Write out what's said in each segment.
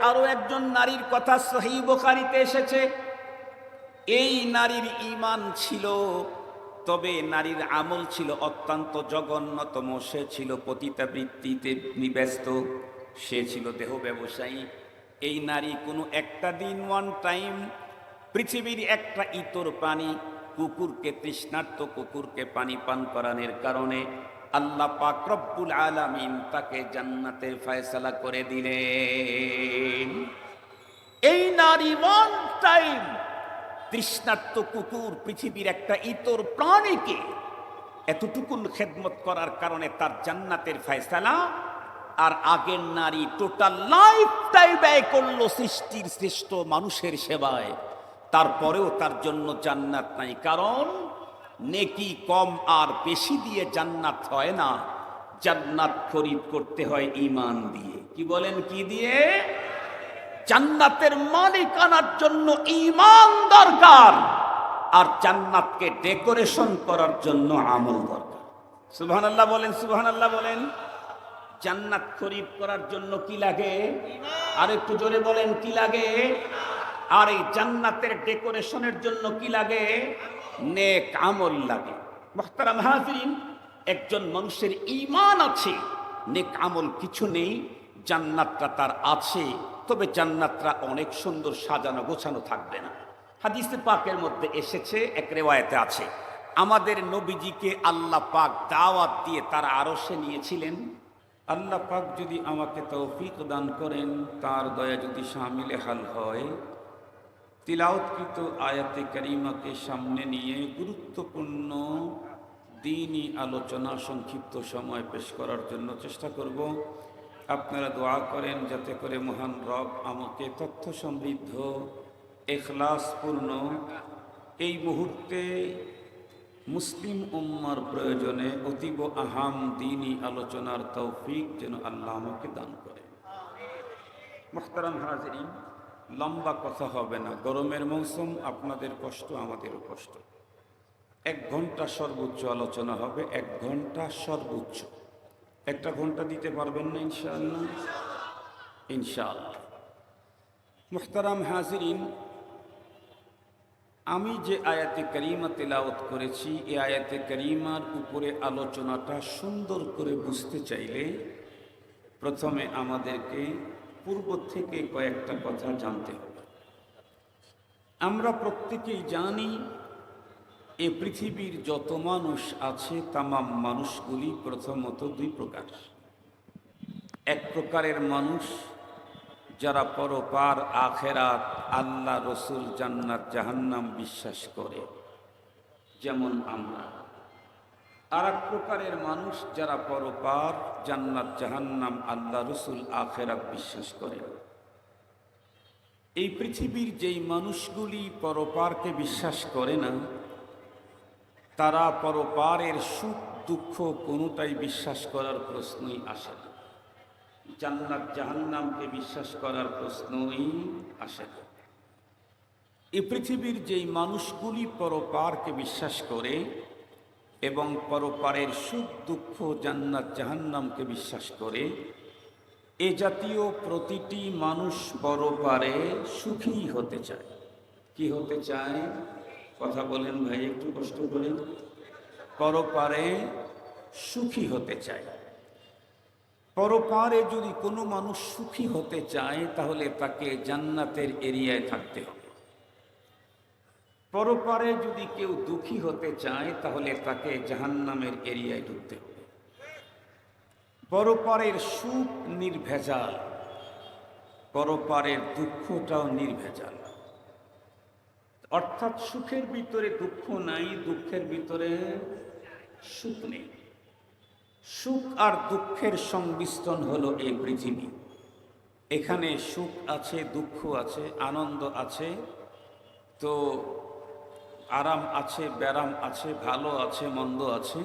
আরো একজন নারীর কথা সহিহ বুখারীতে এসেছে। এই নারীর ঈমান ছিল, তবে নারীর আমল ছিল অত্যন্ত জঘন্যতম। সে ছিল পতিতাবৃত্তিতে ব্যস্ত, সে ছিল দেহ ব্যবসায়ী। এই নারী কোনো একটা দিন ওয়ান টাইম পৃথিবীর একটা ইতর প্রাণী কুকুরকে, তৃষ্ণার্ত কুকুরকে পানি পান করানোর কারণে আল্লাহ পাক রব্বুল আলামিন তাকে জান্নাতের ফয়সালা করে দিলেন। এই নারী ওয়ান টাইম তৃষ্ণার্ত কুকুর, পৃথিবীর একটা ইতর প্রাণীকে এতটুকুন খেদমত করার কারণে তার জান্নাতের ফয়সালা। আর আগের নারী টোটাল লাইফটাই ব্যয় করলো সৃষ্টির শ্রেষ্ঠ মানুষের সেবায়, তারপরেও তার জন্য জান্নাত নাই। কারণ নেকি কম আর বেশি দিয়ে জান্নাত হয় না, জান্নাত খরিদ করতে হয় ঈমান দিয়ে। কি বলেন, কি দিয়ে? জান্নাতের মালিক আনার জন্য ঈমান দরকার, আর জান্নাতকে ডেকোরেশন করার জন্য আমল দরকার। সুবহানাল্লাহ বলেন, সুবহানাল্লাহ বলেন। জান্নাত খরিদ করার জন্য কি লাগে? আর একটু জোরে বলেন, কি লাগে? আর এই জান্নাতের ডেকোরেশনের জন্য কি লাগে? নেক আমল লাগে। মুহতারাম হাজিরিন, একজন মানুষের ঈমান আছে, নেক আমল কিছু নেই, জান্নাতটা তার আছে, তবে জান্নাতটা অনেক সুন্দর সাজানো গোছানো থাকবে না। হাদিসে পাকের মধ্যে এসেছে, এক রিওয়ায়াতে আছে, আমাদের নবীজিকে আল্লাহ পাক দাওয়াত দিয়ে তার আরশে নিয়েছিলেন। আল্লাহ পাক যদি আমাকে তৌফিক দান করেন, তার দয়া যদি শামিলে হাল হয়, তিলাওয়াতকৃত আয়াতে কারিমাকে সামনে নিয়ে গুরুত্বপূর্ণ দ্বীনি আলোচনা সংক্ষিপ্ত সময় পেশ করার জন্য চেষ্টা করব। আপনারা দোয়া করেন যাতে করে মহান রব আমাকে তথ্য সমৃদ্ধ, ইখলাসপূর্ণ এই মুহূর্তে মুসলিম উম্মার প্রয়োজনে অতীব আহাম দ্বীনি আলোচনার তৌফিক যেন আল্লাহ আমাকে দান করে। মুহতারাম হাজিরিন, লম্বা কথা হবে না, গরমের মৌসুম, আপনাদের কষ্ট আমাদেরও কষ্ট। 1 ঘন্টা সর্বোচ্চ আলোচনা হবে, 1 ঘন্টা সর্বোচ্চ। 1 ঘন্টা দিতে পারবেন না ইনশাআল্লাহ? ইনশাআল্লাহ। মুহতারাম হাজিরিন, আমি যে আয়াতে কারিমা তেলাওয়াত করেছি, এই আয়াতে কারিমার উপরে আলোচনাটা সুন্দর করে বুঝতে চাইলে প্রথমে আমাদেরকে পূর্ব থেকে কয়েকটা কথা জানতে হবে। আমরা প্রত্যেকেই জানি এ পৃথিবীর যত মানুষ আছে তামাম মানুষগুলি প্রথমত 2 প্রকার। এক প্রকারের মানুষ যারা পরপার, আখেরাত, আল্লাহ, রসুল, জান্নাত, জাহান্নাম বিশ্বাস করে, যেমন আমরা। আর এক প্রকারের মানুষ যারা পরপার, জান্নাত, জাহান্নাম, আল্লাহ, রসুল, আখেরাত বিশ্বাস করে। এই পৃথিবীর যেই মানুষগুলি পরপারকে বিশ্বাস করে না, তারা পরপারের সুখ দুঃখ কোনোটাই বিশ্বাস করার প্রশ্নই আসে না। জান্নাত জাহান্নামকে বিশ্বাস করার প্রশ্নই আসে না। এই পৃথিবীর যেই মানুষগুলি পরপারকে বিশ্বাস করে এবং পরপারের সুখ দুঃখ, জান্নাত জাহান্নামকে বিশ্বাস করে, এ জাতীয় প্রতিটি মানুষ পরপারে সুখী হতে চায়। কি হতে চায়? কথা বলেন ভাই, একটু কষ্ট করেন। পরপারে সুখী হতে চায়। পরপারে যদি কোনো মানুষ সুখী হতে চায়, তাহলে তাকে জান্নাতের এরিয়ায় থাকতে হবে। পরপারে যদি কেউ দুঃখী হতে চায়, তাহলে তাকে জাহান্নামের এরিয়ায় ঢুকতে হবে। পরপারের সুখ নির্ভেজাল, পরপারের দুঃখটাও নির্ভেজাল। অর্থাৎ সুখের ভিতরে দুঃখ নাই, দুঃখের ভিতরে সুখ নেই। সুখ আর দুঃখের সংমিশ্রণ হলো এই পৃথিবী। এখানে সুখ আছে, দুঃখ আছে, আনন্দ আছে, তো আরাম আছে, ব্যারাম আছে, ভালো আছে, মন্দ আছে।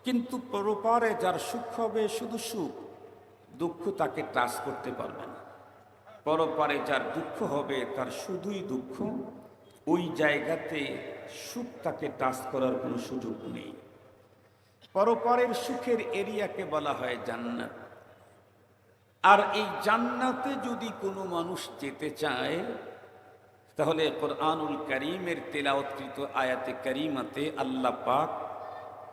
কিন্তু পরপারে যার সুখ হবে শুধু সুখ, দুঃখ তাকে টাচ করতে পারবে না। পরপারে যার দুঃখ হবে তার শুধুই দুঃখ, ওই জায়গাতে সুখ তাকে টাচ করার কোনো সুযোগ নেই। পরপারের সুখের এরিয়াকে বলা হয় জান্নাত। আর এই জান্নাতে যদি কোনো মানুষ যেতে চায়, তাহলে কোরআনুল কারীমের তেলাওয়াতকৃত আয়াতে কারিমাতে আল্লাহ পাক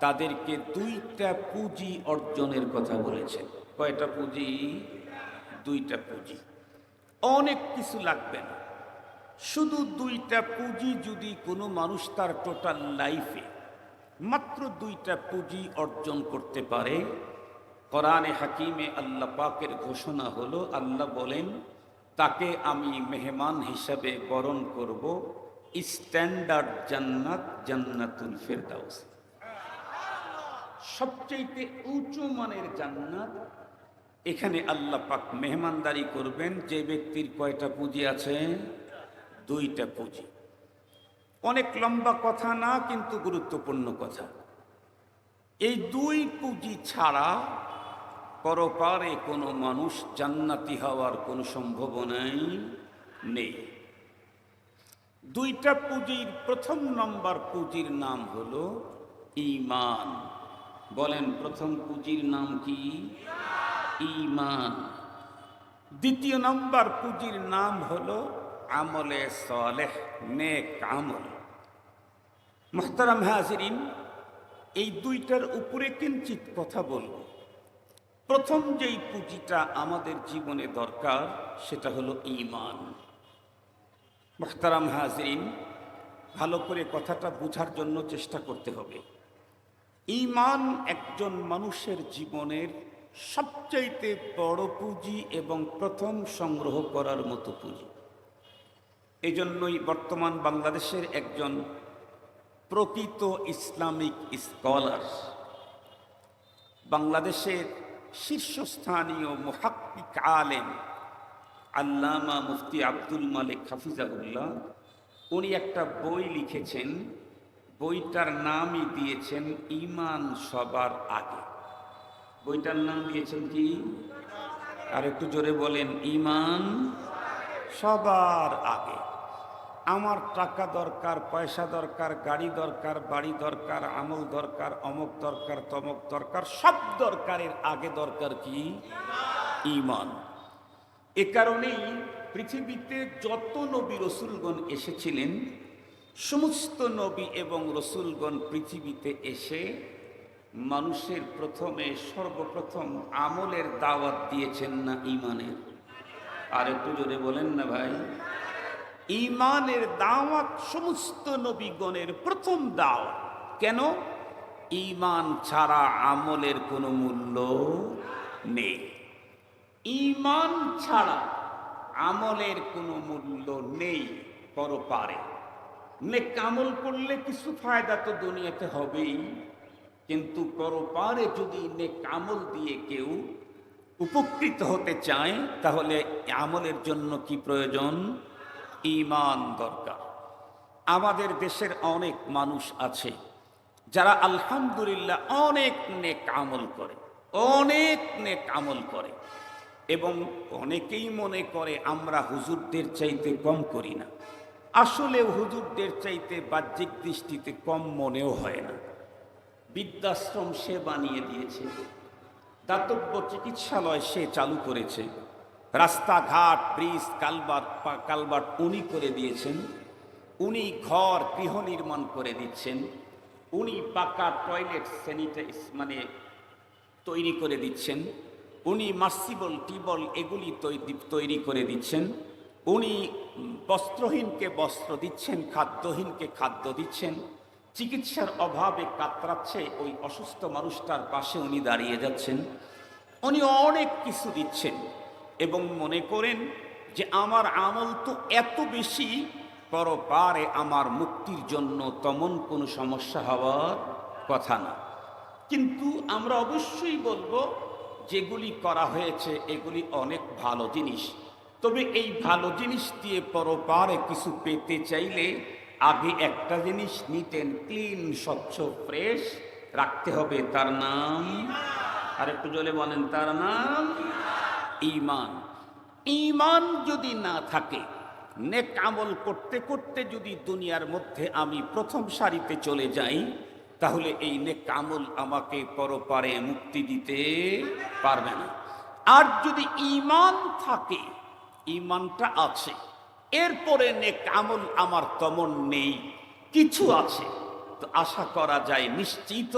তাদেরকে দুইটা পুঁজি অর্জনের কথা বলেছেন। কয়টা পুঁজি? দুইটা পুঁজি। অনেক কিছু লাগবে না, শুধু দুইটা পুঁজি যদি কোনো মানুষ তার টোটাল লাইফে মাত্র দুইটা পুঁজি অর্জন করতে পারে, কোরআনে হাকিমে আল্লাহ পাকের ঘোষণা হলো, আল্লাহ বলেন তাকে আমি মেহমান হিসাবে বরণ করব স্ট্যান্ডার্ড জান্নাত, জান্নাতুল ফেরদাউস। সবচেয়ে উঁচু মানের জান্নাত, এখানে আল্লাহ পাক মেহমানদারি করবেন যে ব্যক্তির কয়টা পুঁজি আছে? দুইটা পুঁজি। অনেক লম্বা কথা না, কিন্তু গুরুত্বপূর্ণ কথা। এই দুই পুঁজি ছাড়া পরপারে কোনো মানুষ জান্নাতি হওয়ার কোনো সম্ভাবনাই নেই। দুইটা পুঁজির প্রথম নম্বর পুঁজির নাম হলো ঈমান। বলেন, প্রথম পুঁজির নাম কি? ঈমান। দ্বিতীয় নম্বর পুঁজির নাম হলো আমলে সালেহ, নেক আমল। মুহতারাম হাজিরিন, এই দুইটার উপরে কিঞ্চিত কথা বলবো। প্রথম যেই পুঁজিটা আমাদের জীবনে দরকার সেটা হলো ঈমান। মুহতারাম হাজিরিন, ভালো করে কথাটা বোঝার জন্য চেষ্টা করতে হবে। ঈমান একজন মানুষের জীবনের সবচাইতে বড় পুঁজি এবং প্রথম সংগ্রহ করার মতো পুঁজি। এই জন্যই বর্তমান বাংলাদেশের একজন প্রকৃত ইসলামিক স্কলার, বাংলাদেশের শীর্ষস্থানীয় মুহাক্কিক আলেম আল্লামা মুফতি আব্দুল মালিক হাফিজাহুল্লাহ, উনি একটা বই লিখেছেন। বইটার নামই দিয়েছেন ঈমান সবার আগে। বইটার নাম দিয়েছেন কি? আর একটু জোরে বলেন, ঈমান সবার আগে। আমার টাকা দরকার, পয়সা দরকার, গাড়ি দরকার, বাড়ি দরকার, আমল দরকার, অমুক দরকার, তমক দরকার, সব দরকারের আগে দরকার কি? ঈমান। এ কারণেই পৃথিবীতে যত নবী রসুলগণ এসেছিলেন, সমস্ত নবী এবং রসুলগণ পৃথিবীতে এসে মানুষের প্রথমে সর্বপ্রথম আমলের দাওয়াত দিয়েছেন না ঈমানের? আর একটু জোরে বলেন না ভাই। ঈমানের দাওয়াত সমস্ত নবীগণের প্রথম দাওয়াত। কেন? ঈমান ছাড়া আমলের কোনো মূল্য নেই। ঈমান ছাড়া আমলের কোনো মূল্য নেই পরপারে। নেক আমল করলে কিছু ফায়দা তো দুনিয়াতে হবেই, কিন্তু পরপারে যদি নেক আমল দিয়ে কেউ উপকৃত হতে চায়, তাহলে আমলের জন্য কি প্রয়োজন? ঈমান দরকার। আমাদের দেশের অনেক মানুষ আছে যারা আলহামদুলিল্লাহ অনেক নেক আমল করে, অনেক নেক আমল করে, এবং অনেকেই মনে করে আমরা হুজুরদের চাইতে কম করি না। আসলে হুজুরদের চাইতে বাহ্যিক দৃষ্টিতে কম মনেও হয় না। বৃদ্ধাশ্রম সে বানিয়ে দিয়েছে, দাতব্য চিকিৎসালয় সে চালু করেছে, রাস্তাঘাট, ব্রিজ, কালভার্ট উনি করে দিয়েছেন, উনি ঘর গৃহ নির্মাণ করে দিচ্ছেন, উনি পাকা টয়লেট তৈরি করে দিচ্ছেন, উনি মার্সিবল টিবল এগুলি তৈরি করে দিচ্ছেন, উনি বস্ত্রহীনকে বস্ত্র দিচ্ছেন, খাদ্যহীনকে খাদ্য দিচ্ছেন, চিকিৎসার অভাবে কাতরাচ্ছে ওই অসুস্থ মানুষটার পাশে উনি দাঁড়িয়ে যাচ্ছেন, উনি অনেক কিছু দিচ্ছেন, এবং মনে করেন যে আমার আমল তো এত বেশি, পরপারে আমার মুক্তির জন্য তেমন কোনো সমস্যা হওয়ার কথা না। কিন্তু আমরা অবশ্যই বলবো, যেগুলি করা হয়েছে এগুলি অনেক ভালো জিনিস, তবে এই ভালো জিনিস দিয়ে পরপারে কিছু পেতে চাইলে আগে একটা জিনিস নিতেন, ক্লিন, স্বচ্ছ, ফ্রেশ রাখতে হবে। তার নাম, আর একটু জোরে বলেন, তার নাম ঈমান। ঈমান যদি না থাকে, নেক আমল করতে করতে যদি দুনিয়ার মধ্যে আমি প্রথম সারিতে চলে যাই, তাহলে এই নেক আমল আমাকে পরপারে মুক্তি দিতে পারবে না। আর যদি ঈমান থাকে, ঈমানটা আছে, এরপরে নেক আমল আমার তেমন নেই, কিছু আছে, তো আশা করা যায় নিশ্চিত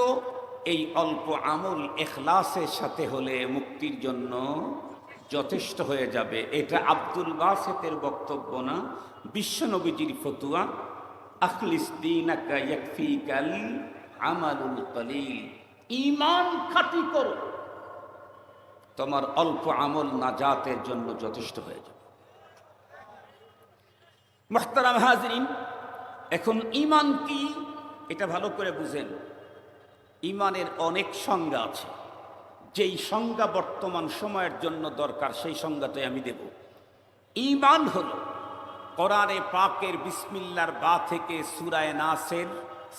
এই অল্প আমল ইখলাসের সাথে হলে মুক্তির জন্য যথেষ্ট হয়ে যাবে। এটা আব্দুল বাসেতের বক্তব্য না, বিশ্বনবীজির ফতুয়া। আখলিস দীনাকা ইয়াকফিকাল আমালুল কলিল। ঈমান খাঁটি করো, তোমার অল্প আমল নাজাতের জন্য যথেষ্ট হয়ে যাবে। মুহতারাম হাজরিন, এখন ঈমান কি এটা ভালো করে বুঝেন। ঈমানের অনেক সংজ্ঞা আছে, যেই সংজ্ঞা বর্তমান সময়ের জন্য দরকার সেই সংজ্ঞাটাই আমি দেব। ঈমান হলো কোরআনে পাকের বিসমিল্লাহর বা থেকে সূরায়ে নাসের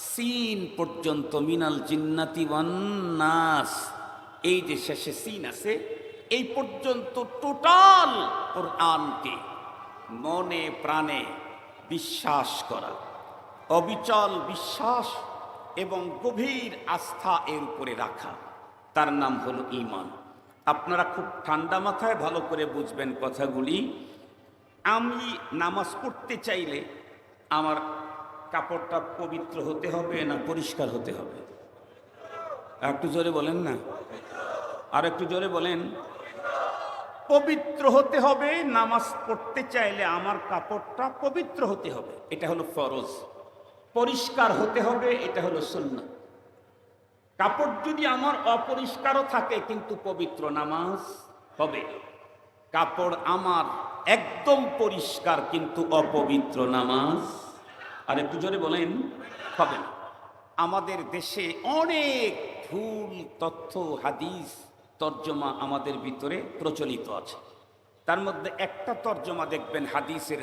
সিন পর্যন্ত, মিনাল জিন্নাতি ওয়ান নাস, এই যে শেষে সিন আছে এই পর্যন্ত টোটাল কোরআনকে মনে প্রাণে বিশ্বাস করা, অবিচল বিশ্বাস এবং গভীর আস্থা এর উপরে রাখা, তার নাম হলো ঈমান। আপনারা খুব ঠান্ডা মাথায় ভালো করে বুঝবেন কথাগুলি। আমি নামাজ পড়তে চাইলে আমার কাপড়টা পবিত্র হতে হবে না পরিষ্কার হতে হবে? একটু জোরে বলেন না, আর একটু জোরে বলেন। পবিত্র হতে হবে। নামাজ পড়তে চাইলে আমার কাপড়টা পবিত্র হতে হবে, এটা হলো ফরজ। পরিষ্কার হতে হবে, এটা হলো সুন্নাত। কাপড় যদি আমার অপরিষ্কারও থাকে কিন্তু পবিত্র, নামাজ হবে। কাপড় আমার একদম পরিষ্কার কিন্তু অপবিত্র, নামাজ আর একটু জোরে বলেন হবে না। আমাদের দেশে অনেক ভুল তথ্য, হাদিস, তর্জমা আমাদের ভিতরে প্রচলিত আছে। তার মধ্যে একটা তর্জমা দেখবেন হাদিসের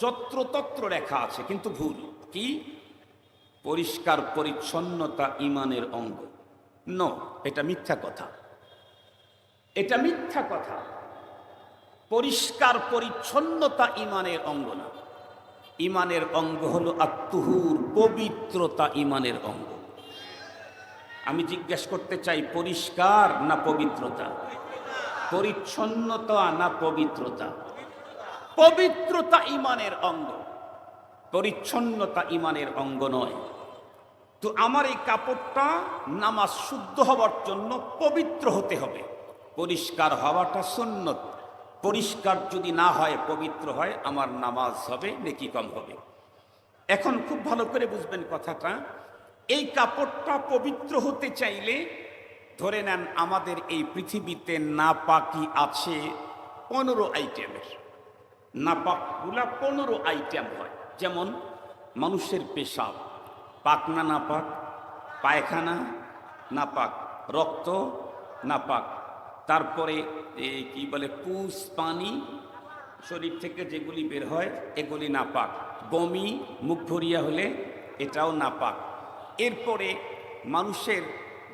যত্রতত্র লেখা আছে কিন্তু ভুল। কি? পরিষ্কার পরিচ্ছন্নতা ঈমানের অঙ্গ। নো, এটা মিথ্যা কথা, এটা মিথ্যা কথা। পরিষ্কার পরিচ্ছন্নতা ঈমানের অঙ্গ না। ঈমানের অঙ্গ হলো আত্তুহুর, পবিত্রতা ঈমানের অঙ্গ। আমি জিজ্ঞেস করতে চাই, পরিষ্কার না পবিত্রতা? পরিচ্ছন্নতা না পবিত্রতা? পবিত্রতা ঈমানের অঙ্গ, পরিচ্ছন্নতা ঈমানের অঙ্গ নয়। তো আমার এই কাপড়টা নামাজ শুদ্ধ হওয়ার জন্য পবিত্র হতে হবে, পরিষ্কার হওয়াটা সুন্নত। পরিষ্কার যদি না হয়, পবিত্র হয়, আমার নামাজ হবে, নেকি কম হবে। এখন খুব ভালো করে বুঝবেন কথাটা। এই কাপড়টা পবিত্র হতে চাইলে ধরে নেন আমাদের এই পৃথিবীতে নাপাকি আছে 15 আইটেমের। নাপাকগুলা 15 আইটেম হয়। যেমন মানুষের পেশাব পাক না নাপাক, পায়খানা নাপাক, রক্ত নাপাক, তারপরে কি বলে পুষ পানি শরীর থেকে যেগুলি বের হয় এগুলি নাপাক, বমি মুখ ভরিয়া হলে এটাও নাপাক। এরপরে মানুষের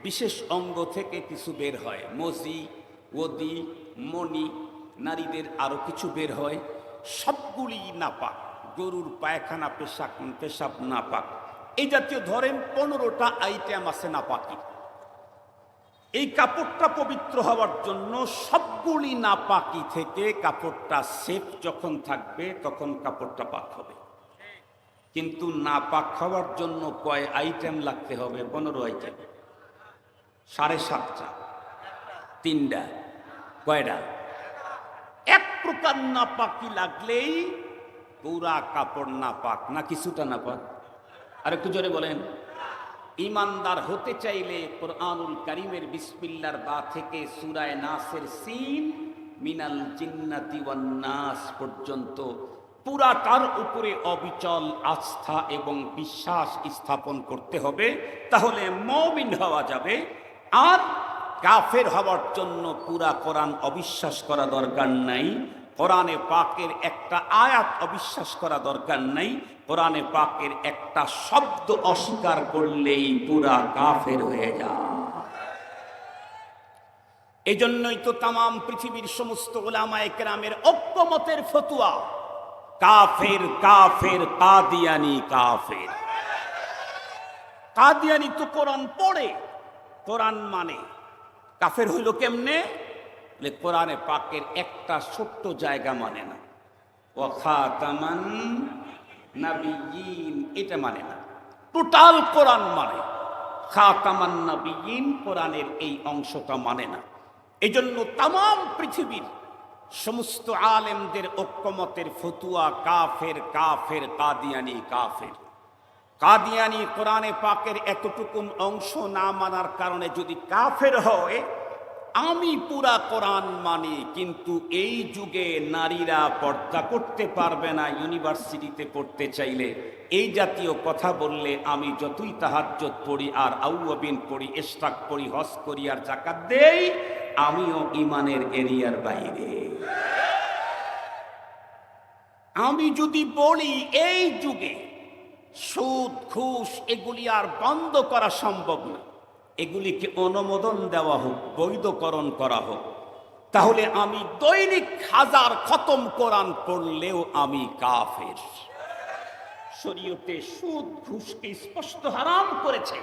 বিশেষ অঙ্গ থেকে কিছু বের হয়, মজি, ওদি, মণি, নারীদের আরও কিছু বের হয়, সবগুলি নাপাক। গরুর পায়খানা পেশাব নাপাক। এই জাতীয় ধরেন 15টা আইটেম আছে নাপাকি। এই কাপড়টা পবিত্র হওয়ার জন্য সবগুলি নাপাকি থেকে কাপড়টা সেফ যখন থাকবে তখন কাপড়টা পাক হবে। কিন্তু নাপাক হওয়ার জন্য কয় আইটেম লাগতে হবে? 15 আইটেম। 7.5টা, 3টা, কয়টা? এক প্রকার নাপাকি লাগলেই পুরা কাপড় নাপাক না কিছুটা নাপাক? আর একটু জোরে বলেন। ঈমানদার হতে চাইলে কোরআনুল কারীমের বিসমিল্লাহর বা থেকে সূরায়ে নাসের সিন মিনাল জিন্নাতি ওয়ান নাস পর্যন্ত পুরাটার উপরে অবিচল আস্থা এবং বিশ্বাস স্থাপন করতে হবে, তাহলে মুমিন হওয়া যাবে। আর কাফের হওয়ার জন্য পুরা কোরআন অবিশ্বাস করা দরকার নাই, কোরআনে পাকের একটা আয়াত অবিশ্বাস করা দরকার নাই, কোরআনে পাকের একটা শব্দ অস্বীকার করলেই পুরা কাফের হয়ে যায়। এই জন্যই তো তামাম পৃথিবীর সমস্ত উলামায়ে কেরামের ঐক্যমতের ফতোয়া, কাফের কাফের কাদিয়ানি কাফের। কাদিয়ানি তো কোরআন পড়ে, কোরআন মানে, কাফের হইল কেমনে? বলে কোরআনে পাকের একটা ছোট্ট জায়গা মানে না, ওয়া খাতামান নাবিয়্যিন এটা মানে না, টোটাল কোরআন মানে। খাতামান নাবিয়্যিন কোরআনের এই অংশটা মানে না। এজন্য তাম পৃথিবীর সমস্ত আলেমদের ঐক্যমতের ফতুয়া কাফের কাফের কাদিয়ানি কাফের। কাদিয়ানি কোরআনে পাকের এতটুকুন অংশ না মানার কারণে যদি কাফের হয়, আমি পুরা কোরআন মানি কিন্তু এই যুগে নারীরা পর্দা করতে পারবে না ইউনিভার্সিটিতে পড়তে চাইলে, এই জাতীয় কথা বললে আমি যতই তাহাজ্জুদ পড়ি আর আউয়াবিন পড়ি, ইশরাক পড়ি, হজ করি আর যাকাত দেই, আমিও ঈমানের এরিয়ার বাইরে। আমি যদি বলি এই যুগে সুদ ঘুষ এগুলি আর বন্ধ করা সম্ভব না, এগুলিকে অনুমোদন দেওয়া হোক, বৈধকরণ করা হোক, তাহলে আমি দৈনিক 1000 খতম কোরআন পড়লেও আমি কাফের। শরীয়তে সুদ ঘুষকে স্পষ্ট হারাম করেছে,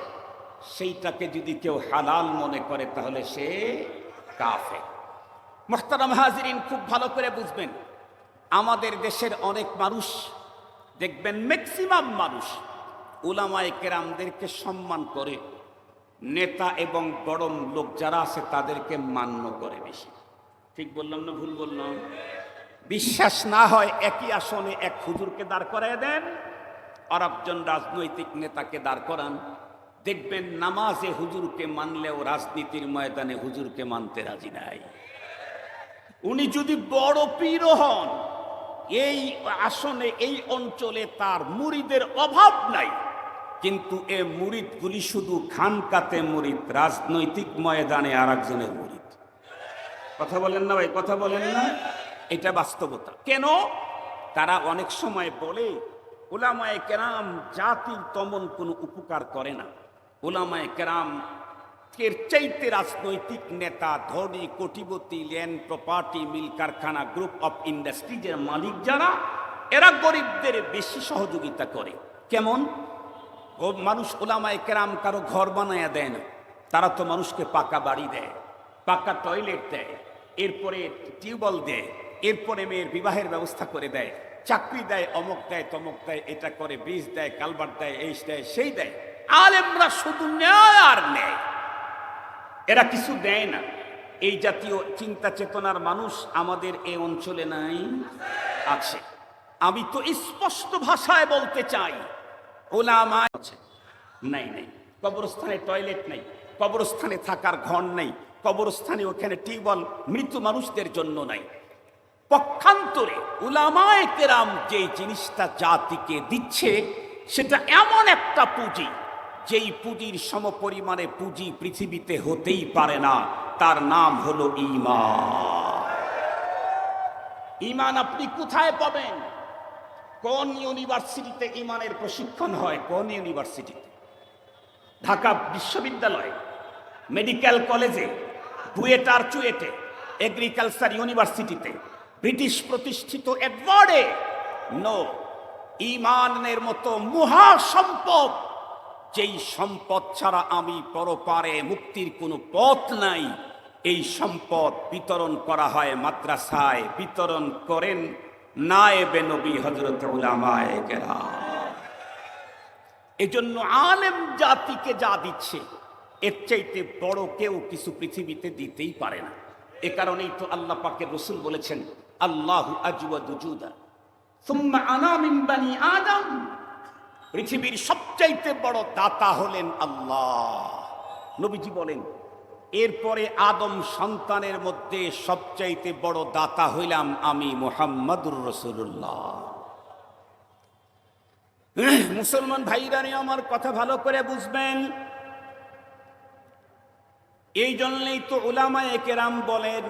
সেইটাকে যদি কেউ হালাল মনে করে তাহলে সে কাফের। মুহতারাম হাজিরিন, খুব ভালো করে বুঝবেন, আমাদের দেশের অনেক মানুষ দেখবেন, ম্যাক্সিমাম মানুষ উলামায়ে কেরামদেরকে সম্মান করে, নেতা এবং বড় লোক যারা আছে তাদেরকে মান্য করে বেশি। ঠিক বললাম না ভুল বললাম? বিশ্বাস না হয় একই আসনে এক হুজুরকে দাঁড় করায় দেন আর একজন রাজনৈতিক নেতাকে দাঁড় করান, দেখবেন নামাজে হুজুরকে মানলেও রাজনীতির ময়দানে হুজুরকে মানতে রাজি নাই। উনি যদি বড় পীর হন, এই আসনে এই অঞ্চলে তার মুরিদের অভাব নাই, কিন্তু এ মুরিদগুলি শুধু খানকাতে মুরিদ, রাজনৈতিক ময়দানে আর একজনের মুরিদ। কথা বলেন না ভাই, কথা বলেন না? এটা বাস্তবতা। কেন? তারা অনেক সময় বলে উলামায়ে কেরাম জাতির তেমন কোনো উপকার করে না, উলামায়ে কেরাম এর চাইতে রাজনৈতিক নেতা, ধনী, কোটিপতি, ল্যান্ড প্রপার্টি, মিল কারখানা, গ্রুপ অফ ইন্ডাস্ট্রিজের মালিক যারা, এরা গরিবদের বেশি সহযোগিতা করে। কেমন? ও মানুষ উলামায়ে কেরাম কারো ঘর বানায়া দেয় না, তারা তো মানুষকে পাকা বাড়ি দেয়, পাকা টয়লেট দেয়, এরপরে টিউবওয়েল দেয়, এরপরে মেয়ের বিবাহের ব্যবস্থা করে দেয়, চাকরি দেয়, অমক দেয়, তমক দেয়, এটা করে, ব্রিজ দেয়, কালভার্ট দেয়, এই দেয়, সেই দেয়। আলেমরা শুধু নেয় আর নেয়, এরা কিছু দেয় না। এই জাতীয় চিন্তা চেতনার মানুষ আমাদের এই অঞ্চলে নাই? আছে। আমি তো স্পষ্ট ভাষায় বলতে চাই, ওলামা আছে, নাই নাই। কবরস্থানে টয়লেট নাই, কবরস্থানে থাকার ঘর নাই, কবরস্থানে ওখানে টিউবওয়েল মৃত মানুষদের জন্য নাই। পক্ষান্তরে উলামায়ে কেরাম যে জিনিসটা জাতিকে দিচ্ছে, সেটা এমন একটা পুঁজি, যেই পুঁজির সমপরিমাণে পুঁজি পৃথিবীতে হতেই পারে না, তার নাম হলো ঈমান। ঈমান আপনি কোথায় পাবেন? কোন ইউনিভার্সিটিতে ঈমানের প্রশিক্ষণ হয়? কোন ইউনিভার্সিটিতে? ঢাকা বিশ্ববিদ্যালয়, মেডিকেল কলেজে, বুয়েট আর চুয়েটে, এগ্রিকালচার ইউনিভার্সিটিতে, ব্রিটিশ প্রতিষ্ঠিত এডওয়ার্ডে? নো। ঈমানের মতো মহা সম্পদ, যেই সম্পদ ছাড়া আমি পরপারে মুক্তির কোনো পথ নাই, এই সম্পদ বিতরণ করা হয় মাদ্রাসায়, বিতরণ করেন নায়েবে নবী হযরত উলামায়ে কেরাম। এজন্য আলেম জাতিকে যা দিচ্ছে, এর চাইতে বড় কেউ কিছু পৃথিবীতে দিতেই পারে না। এ কারণেই তো আল্লাহ পাকের রাসূল বলেছেন, আল্লাহু আজওয়াদু জুদা সুম্মা আনা মিন বানি আদম। পৃথিবীর সবচাইতে বড় দাতা হলেন আল্লাহ। নবীজি বলেন, এরপরে আদম সন্তানের মধ্যে সবচাইতে বড় দাতা হইলাম আমি, মুহাম্মাদুর রাসূলুল্লাহ। মুসলমান ভাইরা, আমার কথা ভালো করে বুঝবেন। এই জন্যই তো উলামায়ে কেরাম বলেন,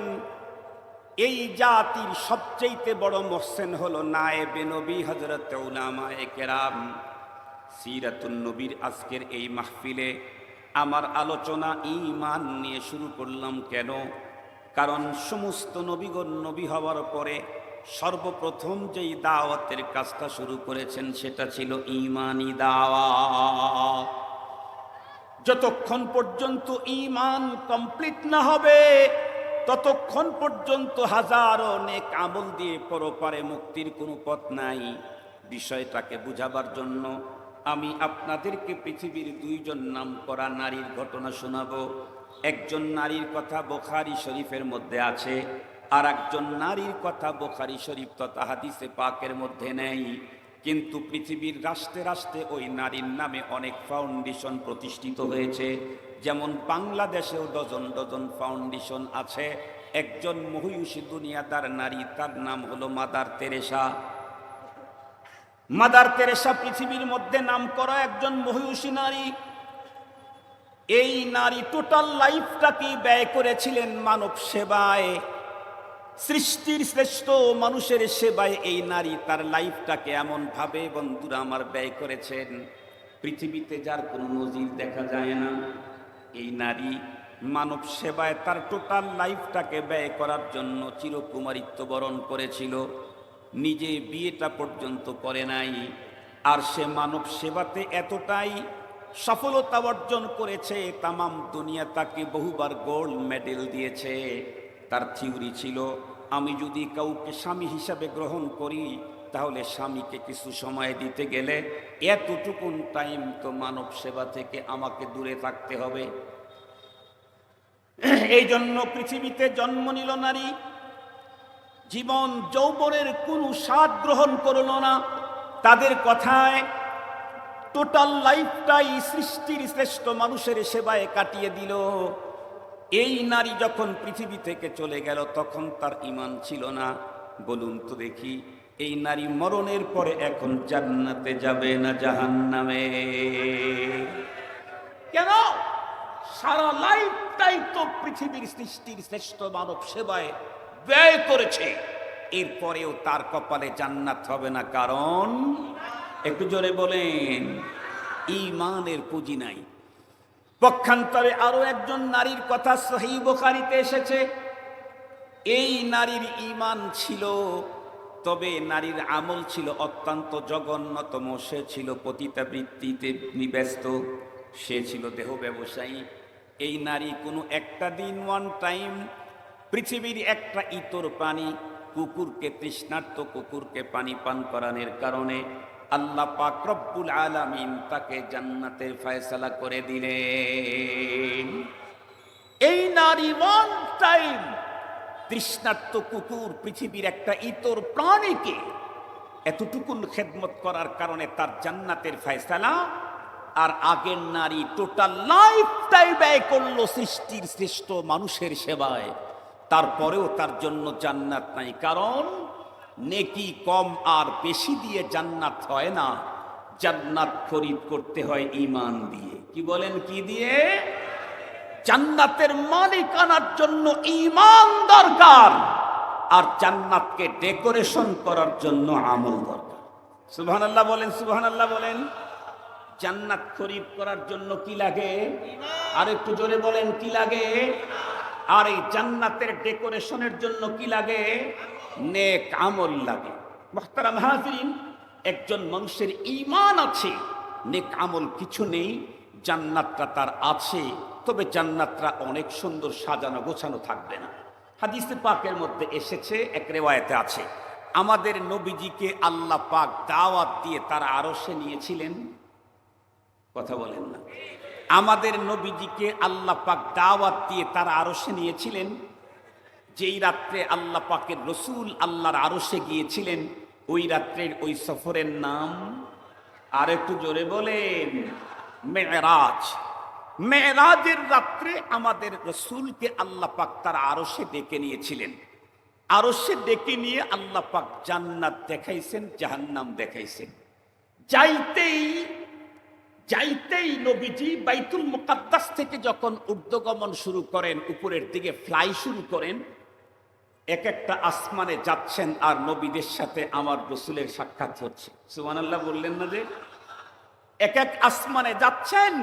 এই জাতির সবচাইতে বড় মহসেন হলো নায়েবে নবী হযরত উলামায়ে কেরাম। সিরাতুন নবীর আজকের এই মাহফিলে আমার আলোচনা ঈমান নিয়ে শুরু করলাম। কেন? কারণ সমস্ত নবীগণ নবী হওয়ার পরে সর্বপ্রথম যেই দাওয়াতের কাজটা শুরু করেছেন সেটা ছিল ঈমানি দাওয়াত। যতক্ষণ পর্যন্ত ঈমান কমপ্লিট না হবে, ততক্ষণ পর্যন্ত হাজারো নেক আমল দিয়ে পরপারে মুক্তির কোনো পথ নাই। বিষয়টাকে বুঝাবার জন্য আমি আপনাদেরকে পৃথিবীর দুইজন নামকরা নারীর ঘটনা শোনাবো। একজন নারীর কথা বুখারী শরীফের মধ্যে আছে, আর একজন নারীর কথা বুখারী শরীফ তথা হাদিসে পাকের মধ্যে নেই। কিন্তু পৃথিবীর রাষ্ট্রে রাষ্ট্রে ওই নারীর নামে অনেক ফাউন্ডেশন প্রতিষ্ঠিত হয়েছে। যেমন বাংলাদেশেও ডজন ডজন ফাউন্ডেশন আছে। একজন মহিয়সী দুনিয়াদার নারী, তার নাম হলো মাদার তেরেসা। মাদার তেরেসা পৃথিবীর মধ্যে নামকরা একজন মহিয়সী নারী। এই নারী টোটাল লাইফটাকে ব্যয় করেছিলেন মানব সেবায়, সৃষ্টির শ্রেষ্ঠ মানুষের সেবায়। এই নারী তার লাইফটাকে এমন ভাবে বন্ধুরা আমার ব্যয় করেছেন, পৃথিবীতে যার কোনো নজির দেখা যায় না। এই নারী মানব সেবায় তার টোটাল লাইফটাকে ব্যয় করার জন্য চিরকুমারিত্ব বরণ করেছিল। নিজে বিয়েটা পর্যন্ত করে নাই। আর সে মানব সেবাতে এতটাই সফলতা অর্জন করেছে, তামাম দুনিয়া তাকে বহুবার গোল্ড মেডেল দিয়েছে। তার থিওরি ছিল, আমি যদি কাউকে স্বামী হিসাবে গ্রহণ করি তাহলে স্বামীকে কিছু সময় দিতে গেলে এতটুকুন টাইম তো মানব সেবা থেকে আমাকে দূরে থাকতে হবে। এই জন্য পৃথিবীতে জন্ম নিল নারী, জীবন যৌবনের কোনো স্বাদ গ্রহণ করল না। তাদের কথায় টোটাল লাইফটাই সৃষ্টির শ্রেষ্ঠ মানুষের সেবায় কাটিয়ে দিল। এই নারী যখন পৃথিবী থেকে চলে গেল তখন তার ঈমান ছিল না। বলুন তো দেখি, এই নারী মরণের পরে এখন জান্নাতে যাবে না জাহান্নামে? কেন? সারা লাইফটাই তো পৃথিবীর সৃষ্টির শ্রেষ্ঠ মানব সেবায় ব্যয় করেছে, এরপরেও তার কপালে জান্নাত হবে না। কারণ একটু জোরে বলেন, ঈমানের পুঁজি নাই। পক্ষান্তরে আরো একজন নারীর কথা সহিহ বুখারীতে এসেছে। এই নারীর ঈমান ছিল, তবে নারীর আমল ছিল অত্যন্ত জঘন্যতম। সে ছিল পতিতাবৃত্তিতে ব্যস্ত, সে ছিল দেহ ব্যবসায়ী। এই নারী কোনো একটা দিন ওয়ান টাইম পৃথিবীর একটা ইতর প্রাণী কুকুরকে, তৃষ্ণার্ত কুকুরকে পানি পান করানোর কারণে আল্লাহ পাক রব্বুল আলামিন তাকে জান্নাতের ফয়সালা করে দিলেন। এই নারী ওয়ান টাইম তৃষ্ণার্ত কুকুর, পৃথিবীর একটা ইতর প্রাণীকে এতটুকুন খেদমত করার কারণে তার জান্নাতের ফয়সালা। আর আগের নারী টোটাল লাইফটাই ব্যয় করলো সৃষ্টির শ্রেষ্ঠ মানুষের সেবায়, তারপরেও তার জন্য জান্নাত নাই। কারণ নেকি কম আর বেশি দিয়ে জান্নাত হয় না, জান্নাত খরিদ করতে হয় ঈমান দিয়ে। কি বলেন, কি দিয়ে? জান্নাতের মালিক আনার জন্য ঈমান দরকার, আর জান্নাতকে ডেকোরেশন করার জন্য আমল দরকার। সুবহানাল্লাহ বলেন, সুবহানাল্লাহ বলেন। জান্নাত খরিদ করার জন্য কি লাগে? আর একটু জোরে বলেন, কি লাগে? আর এই জান্নাতের ডেকোরেশনের জন্য কি লাগে? নেক আমল লাগে। মুহতারাম হাজিরিন, একজন মানুষের ঈমান আছে, নেক আমল কিছু নেই, জান্নাতটা তার আছে, তবে জান্নাতটা অনেক সুন্দর সাজানো গোছানো থাকবে না। হাদিসে পাকের মধ্যে এসেছে, এক রিওয়ায়াতে আছে, আমাদের নবীজিকে আল্লাহ পাক দাওয়াত দিয়ে তার আরশে নিয়েছিলেন। কথা বলেন না? আমাদের নবীজিকে আল্লাহ পাক দাওয়াত দিয়ে তার আরশে নিয়েছিলেন। যেই রাত্রে আল্লাহ পাকের রসুল আল্লাহর আরশে গিয়েছিলেন, ওই রাত্রের ওই সফরের নাম, আর একটু জোরে বলেন, মেরাজ। মেরাজের রাত্রে আমাদের রসুলকে আল্লাহ পাক তার আরশে ডেকে নিয়েছিলেন। আরশে ডেকে নিয়ে আল্লাহ পাক জান্নাত দেখাইছেন, জাহান্নাম দেখাইছেন। যাইতেই নবীজি বাইতুল মুকাদ্দাস থেকে যখন ঊর্ধ্বগমন শুরু করেন, উপরের দিকে ফ্লাই শুরু করেন, এক একটা আসমানে যাচ্ছেন আর নবীদের সাথে আমার রসুলের সাক্ষাৎ হচ্ছে। সুবহানাল্লাহ বললেন না? যে এক এক আসমানে যাচ্ছেন,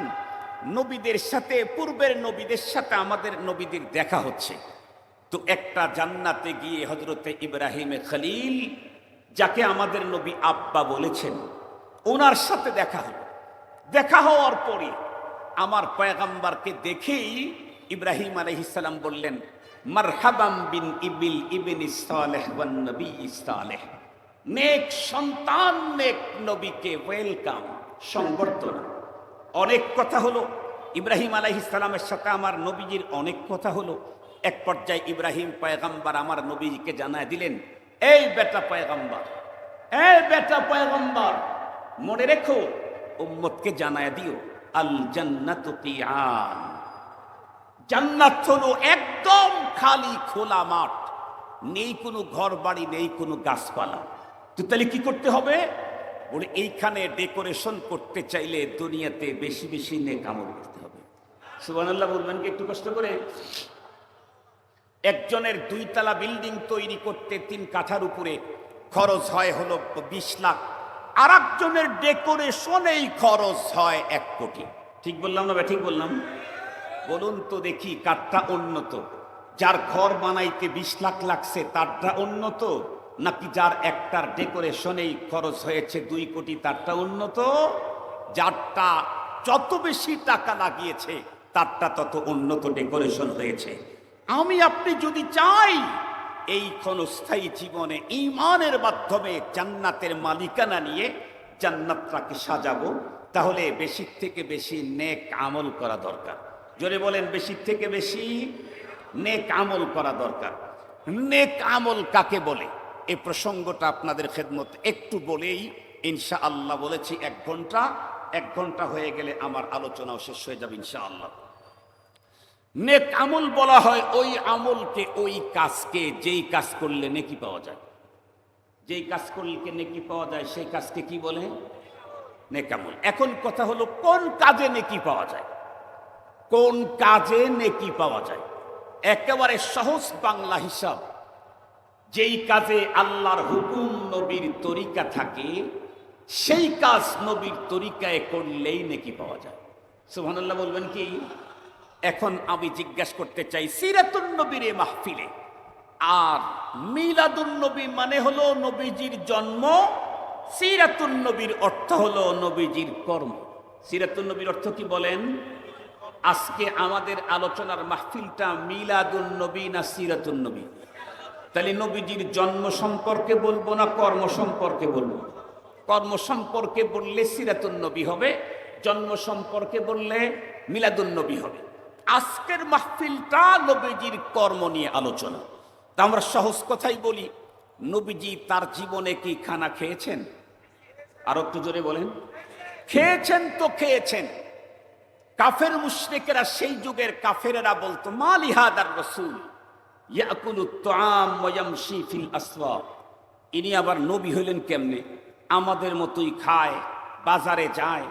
নবীদের সাথে, পূর্বের নবীদের সাথে আমাদের নবীদের দেখা হচ্ছে। তো একটা জান্নাতে গিয়ে হযরতে ইব্রাহিম খলিল, যাকে আমাদের নবী আব্বা বলেছেন, ওনার সাথে দেখা হলো। দেখা হওয়ার পরে আমার পয়গম্বরকে দেখেই ইব্রাহিম আলাইহিস সালাম বললেন, মারহাবাম বিন ইবিল ইবনি সালেহ ওয়ান নবী সালেহ, নেক সন্তান নেক নবীকে ওয়েলকাম, সংবর্ধনা। অনেক কথা হলো ইব্রাহিম আলাইহিস সালামের সাথে আমার নবীজির, অনেক কথা হলো। এক পর্যায়ে ইব্রাহিম পয়গম্বর আমার নবীজিকে জানায় দিলেন, এই বেটা পয়গম্বর, এই বেটা পয়গম্বর, মনে রেখো, উম্মতকে জানায় দিও, আল জান্নাতু কিয়ান, জান্নাত হলো একদম খালি খোলা মাঠ, নেই কোনো ঘর বাড়ি, নেই কোনো গাছপালা। তো তাহলে কি করতে হবে? বলে এইখানে ডেকোরেশন করতে চাইলে দুনিয়াতে বেশি বেশি নেক আমল করতে হবে। সুবহানাল্লাহ বলবেন কি একটু কষ্ট করে? একজনের 2 তলা বিল্ডিং তৈরি করতে 3 কাঠার উপরে খরচ হয় হলো 20 লাখ, আর একজনের ডেকোরেশনেই খরচ হয় 1 কোটি। ঠিক বললাম না? ঠিক বললাম? বলুন তো দেখি কারটা উন্নত? যার ঘর বানাইতে 20 লাখ লাগছে তারটা উন্নত, নাকি যার একটার ডেকোরেশনেই খরচ হয়েছে 2 কোটি তারটা উন্নত? যারটা যত বেশি টাকা লাগিয়েছে তারটা তত উন্নত ডেকোরেশন হয়েছে। আমি আপনি যদি চাই এই ক্ষণস্থায়ী জীবনে ঈমানের মাধ্যমে জান্নাতের মালিকানা নিয়ে জান্নাতটাকে সাজাবো, তাহলে বেশি থেকে বেশি নেক আমল করা দরকার। জোরে বলেন, বেশি থেকে বেশি নেক আমল করা দরকার। নেক আমল কাকে বলে এই প্রসঙ্গটা আপনাদের খেদমত একটু বলেই ইনশাআল্লাহ, বলেছি 1 ঘন্টা হয়ে গেলে আমার আলোচনাও শেষ হয়ে যাবে ইনশাআল্লাহ। নেক আমল বলা হয় ওই আমলকে, ওই কাজকে, যেই কাজ করলে নেকি পাওয়া যায়। যেই কাজ করলে নেকি পাওয়া যায় সেই কাজকে কি বলে? নেক আমল। এখন কথা হলো, কোন কাজে নেকি পাওয়া যায়? কোন কাজে নেকি পাওয়া যায়? একেবারে সহজ বাংলা হিসাব, যেই কাজে আল্লাহর হুকুম নবীর তরিকা থাকে সেই কাজ নবীর তরিকায় করলেই নেকি পাওয়া যায়। সুবহানাল্লাহ বলবেন কি? এখন আমি জিজ্ঞাসা করতে চাই, সিরাতুন নবীর মাহফিলে আর মিলাদুন নবী মানে হলো নবীজির জন্ম, সিরাতুন নবীর অর্থ হলো নবীজির কর্ম। সিরাতুন নবীর অর্থ কি বলেন? আজকে আমাদের আলোচনার মাহফিলটা মিলাদুন নবী না সিরাতুন নবী? তাহলে নবীজির জন্ম সম্পর্কে বলবো না কর্ম সম্পর্কে বলবো? কর্ম সম্পর্কে বললে সিরাতুন নবী হবে, জন্ম সম্পর্কে বললে মিলাদুন নবী হবে। আজকের মাহফিলটা নবীজির কর্ম নিয়ে আলোচনা। তা আমরা সহজ কথাই বলি, নবীজি তার জীবনে কি খানা খেয়েছেন? আর একটু জোরে বলেন। খেয়েছেন তো খেয়েছেন। কাফের মুশরিকেরা, সেই যুগের কাফেরেরা বলতো, মা লিহাদার রাসূল ইয়াকুলুত তুআম ওয়া ইয়ামশি ফিল আসওয়াক, ইনি আবার নবী হইলেন কেমনে? আমাদের মতোই খায়, বাজারে যায়,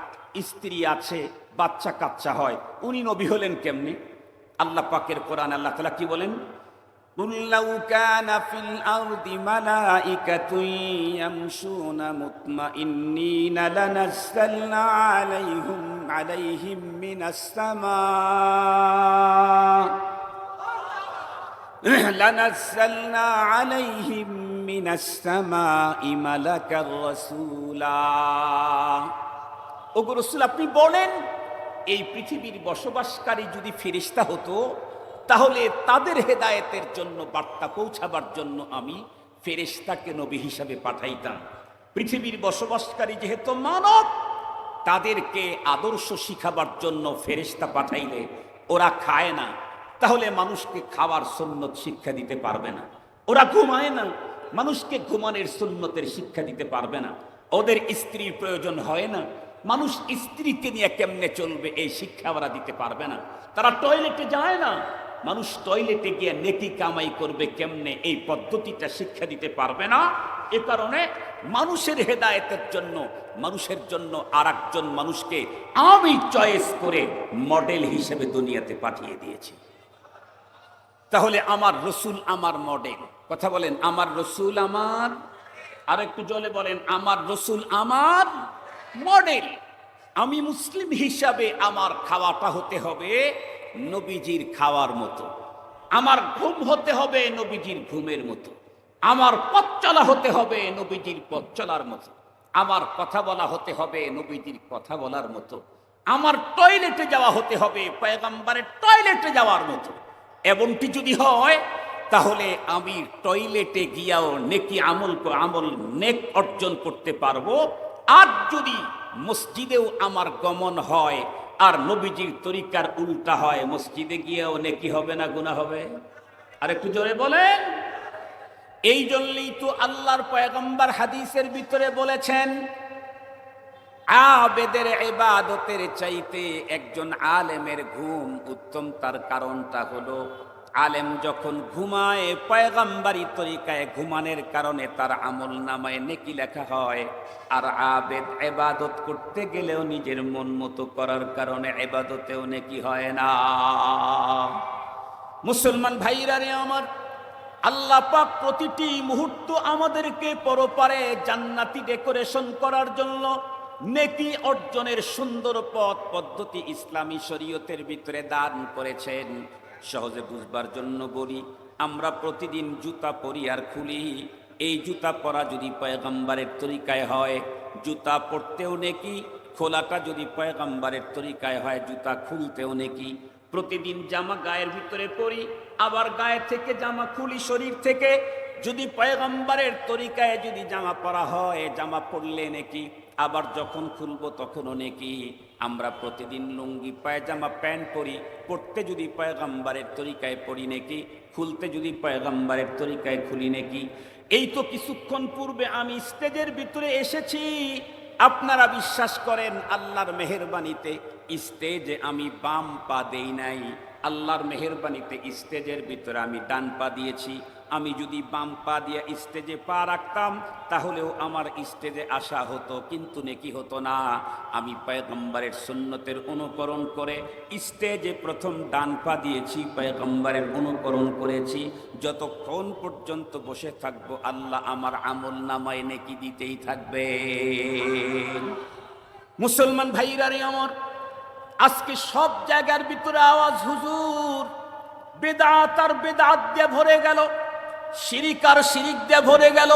স্ত্রী আছে, বাচ্চা কাচ্চা হয়, উনি নবী হলেন কেমনে? আল্লাহ পাকের কোরআন আল্লাহ তাআলা কি বলেন? কুল লাউ কানা ফিল আরদি মালাইকাতুন ইয়ামশুনা মুতমাইন্নিনা লানাজ্জালনা আলাইহিম মিনাস সামা লানাজ্জালনা আলাইহিম মিনাস সামাই মালাকার রাসূলা। ওগো রাসূল, আপনি বলেন, এই পৃথিবীর বসবাসকারী যদি ফেরেশতা হতো তাহলে তাদের হেদায়েতের জন্য, বার্তা পৌঁছাবার জন্য আমি ফেরেশতাকে নবী হিসাবে পাঠাইতাম। পৃথিবীর বসবাসকারী যেহেতু মানব, তাদেরকে আদর্শ শিখাবার জন্য ফেরেশতা পাঠাইলে ওরা খায় না, তাহলে মানুষকে খাওয়ার সুন্নত শিক্ষা দিতে পারবে না। ওরা ঘুমায় না, মানুষকে ঘুমানোর সুন্নতের শিক্ষা দিতে পারবে না। ওদের স্ত্রীর প্রয়োজন হয় না, মানুষ স্ত্রীকে নিয়ে কেমনে চলবে এই শিক্ষা ওরা দিতে পারবে না। তারা টয়লেটে যায় না, মানুষ টয়লেটে গিয়ে নেকি কামাই করবে কেমনে এই পদ্ধতিটা শিক্ষা দিতে পারবে না। এ কারণে মানুষের হেদায়েতের জন্য, মানুষের জন্য আরেকজন মানুষকে আমি চয়েস করে মডেল হিসেবে দুনিয়াতে পাঠিয়ে দিয়েছি। তাহলে আমার রসুল আমার মডেল। কথা বলেন, আমার রসুল আমার, আর একটু জলে বলেন, আমার রসুল আমার মডেল। আমি মুসলিম হিসাবে আমার খাওয়াটা হতে হবে নবীজির খাওয়ার মতো, আমার ঘুম হতে হবে নবীজির ঘুমের মতো, আমার পথ চলা হতে হবে নবীজির পথ চলার মতো, আমার কথা বলা হতে হবে নবীজির কথা বলার মতো, আমার টয়লেটে যাওয়া হতে হবে পয়গম্বরের টয়লেটে যাওয়ার মতো। এমনটি যদি হয় তাহলে আমি টয়লেটে গিয়াও নেকি আমল নেক অর্জন করতে পারবো। আর যদি মসজিদেও আমার গমন হয় আর নবীজির তরিকার উল্টা হয়, মসজিদে গিয়েও নেকি হবে না গুনাহ হবে? আর একটু জোরে বলেন। এই জন্যই তো আল্লাহর পয়গম্বর হাদিসের ভিতরে বলেছেন, আবেদের ইবাদতের চাইতে একজন আলেমের ঘুম উত্তম। তার কারণটা হলো, আলেম যখন ঘুমায় পয়গম্বরি তরিকায় ঘুমানোর কারণে তার আমল নামায় নেকি লেখা হয়। আর আবেদ ইবাদত করতে গেলেও নিজের মন মতো করার কারণে ইবাদতেও নেকি হয় না। মুসলমান ভাইরা রে আমার, আল্লাহ পাক প্রতিটি মুহূর্ত আমাদেরকে পরপারে জান্নাতি ডেকোরেশন করার জন্য নেকি অর্জনের সুন্দর পথ পদ্ধতি ইসলামী শরীয়তের ভিতরে দান করেছেন। সহজে বুঝবার জন্য বলি, আমরা প্রতিদিন জুতা পরি আর খুলি। এই জুতা পরা যদি পয়গম্বরের তরিকায় হয়, জুতা পরতেও নেকি। খোলাটা যদি পয়গম্বরের তরিকায় হয়, জুতা খুলতেও নেকি। প্রতিদিন জামা গায়ের ভিতরে পরি, আবার গায়ে থেকে জামা খুলি, শরীর থেকে। যদি পয়গম্বরের তরিকায় যদি জামা পরা হয়, জামা পরলে নেকি, আবার যখন খুলবো তখনও নেকি। আমরা প্রতিদিন লুঙ্গি পায়জামা প্যান্ট পরি, পড়তে যদি পয়গম্বরের তরিকায় পড়ি নেকি, খুলতে যদি পয়গম্বরের তরিকায় খুলি নেকি। এই তো কিছুক্ষণ পূর্বে আমি স্টেজের ভিতরে এসেছি, আপনারা বিশ্বাস করেন আল্লাহর মেহেরবানিতে স্টেজে আমি বাম পা দেই নাই। আল্লাহর মেহেরবানিতে স্টেজের ভিতরে আমি ডান পা দিয়েছি। আমি যদি বাম পা দিয়ে স্টেজে পা রাখতাম তাহলেও আমার স্টেজে আসা হতো, কিন্তু নেকি হতো না। আমি পয়গম্বরের সুন্নতের অনুকরণ করে স্টেজে প্রথম ডান পা দিয়েছি, পয়গম্বরের অনুকরণ করেছি। যতক্ষণ পর্যন্ত বসে থাকবো আল্লাহ আমার আমল নামায় নেকি দিতেই থাকবে। মুসলমান ভাইরা রে আমার, আজকে সব জায়গার ভিতরে আওয়াজ, হুজুর বেদাত আর বেদাত দিয়ে ভরে গেল, শিরিক আর শিরিক দিয়ে ভরে গেল,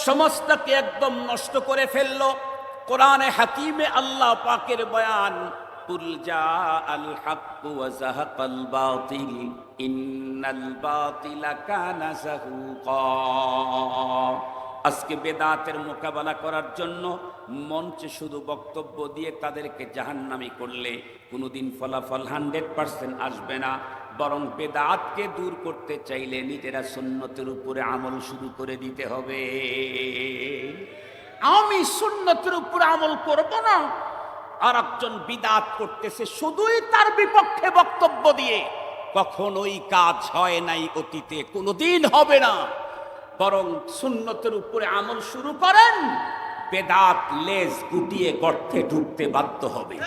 সমাজটাকে একদম নষ্ট করে ফেললো। কোরআনে হাকিমে আল্লাহ পাকের বয়ান, কুল জাআল হাক্কু ওয়া যাহাকাল বাতিল ইন্নাল বাতিলা কানা যাহুকা। আজকে বেদাতের মোকাবেলা করার জন্য মঞ্চে শুধু বক্তব্য দিয়ে তাদেরকে জাহান্নামী করলে কোনোদিন ফলাফল 100% আসবে না। বরং বেদাতকে দূর করতে চাইলে নিজেরা সুন্নতের উপরে আমল শুরু করে দিতে হবে। আমি সুন্নতের উপরে আমল করব না, আর একজন বিদাত করতেছে শুধুই তার বিপক্ষে বক্তব্য দিয়ে, কখনোই কাজ হয় নাই, অতীতে কোনোদিন হবে না। বরং সুন্নতের উপরে আমল শুরু করেন, বেদাত লেজ গুটিয়ে গর্তে ঢুকতে বাধ্য হবে।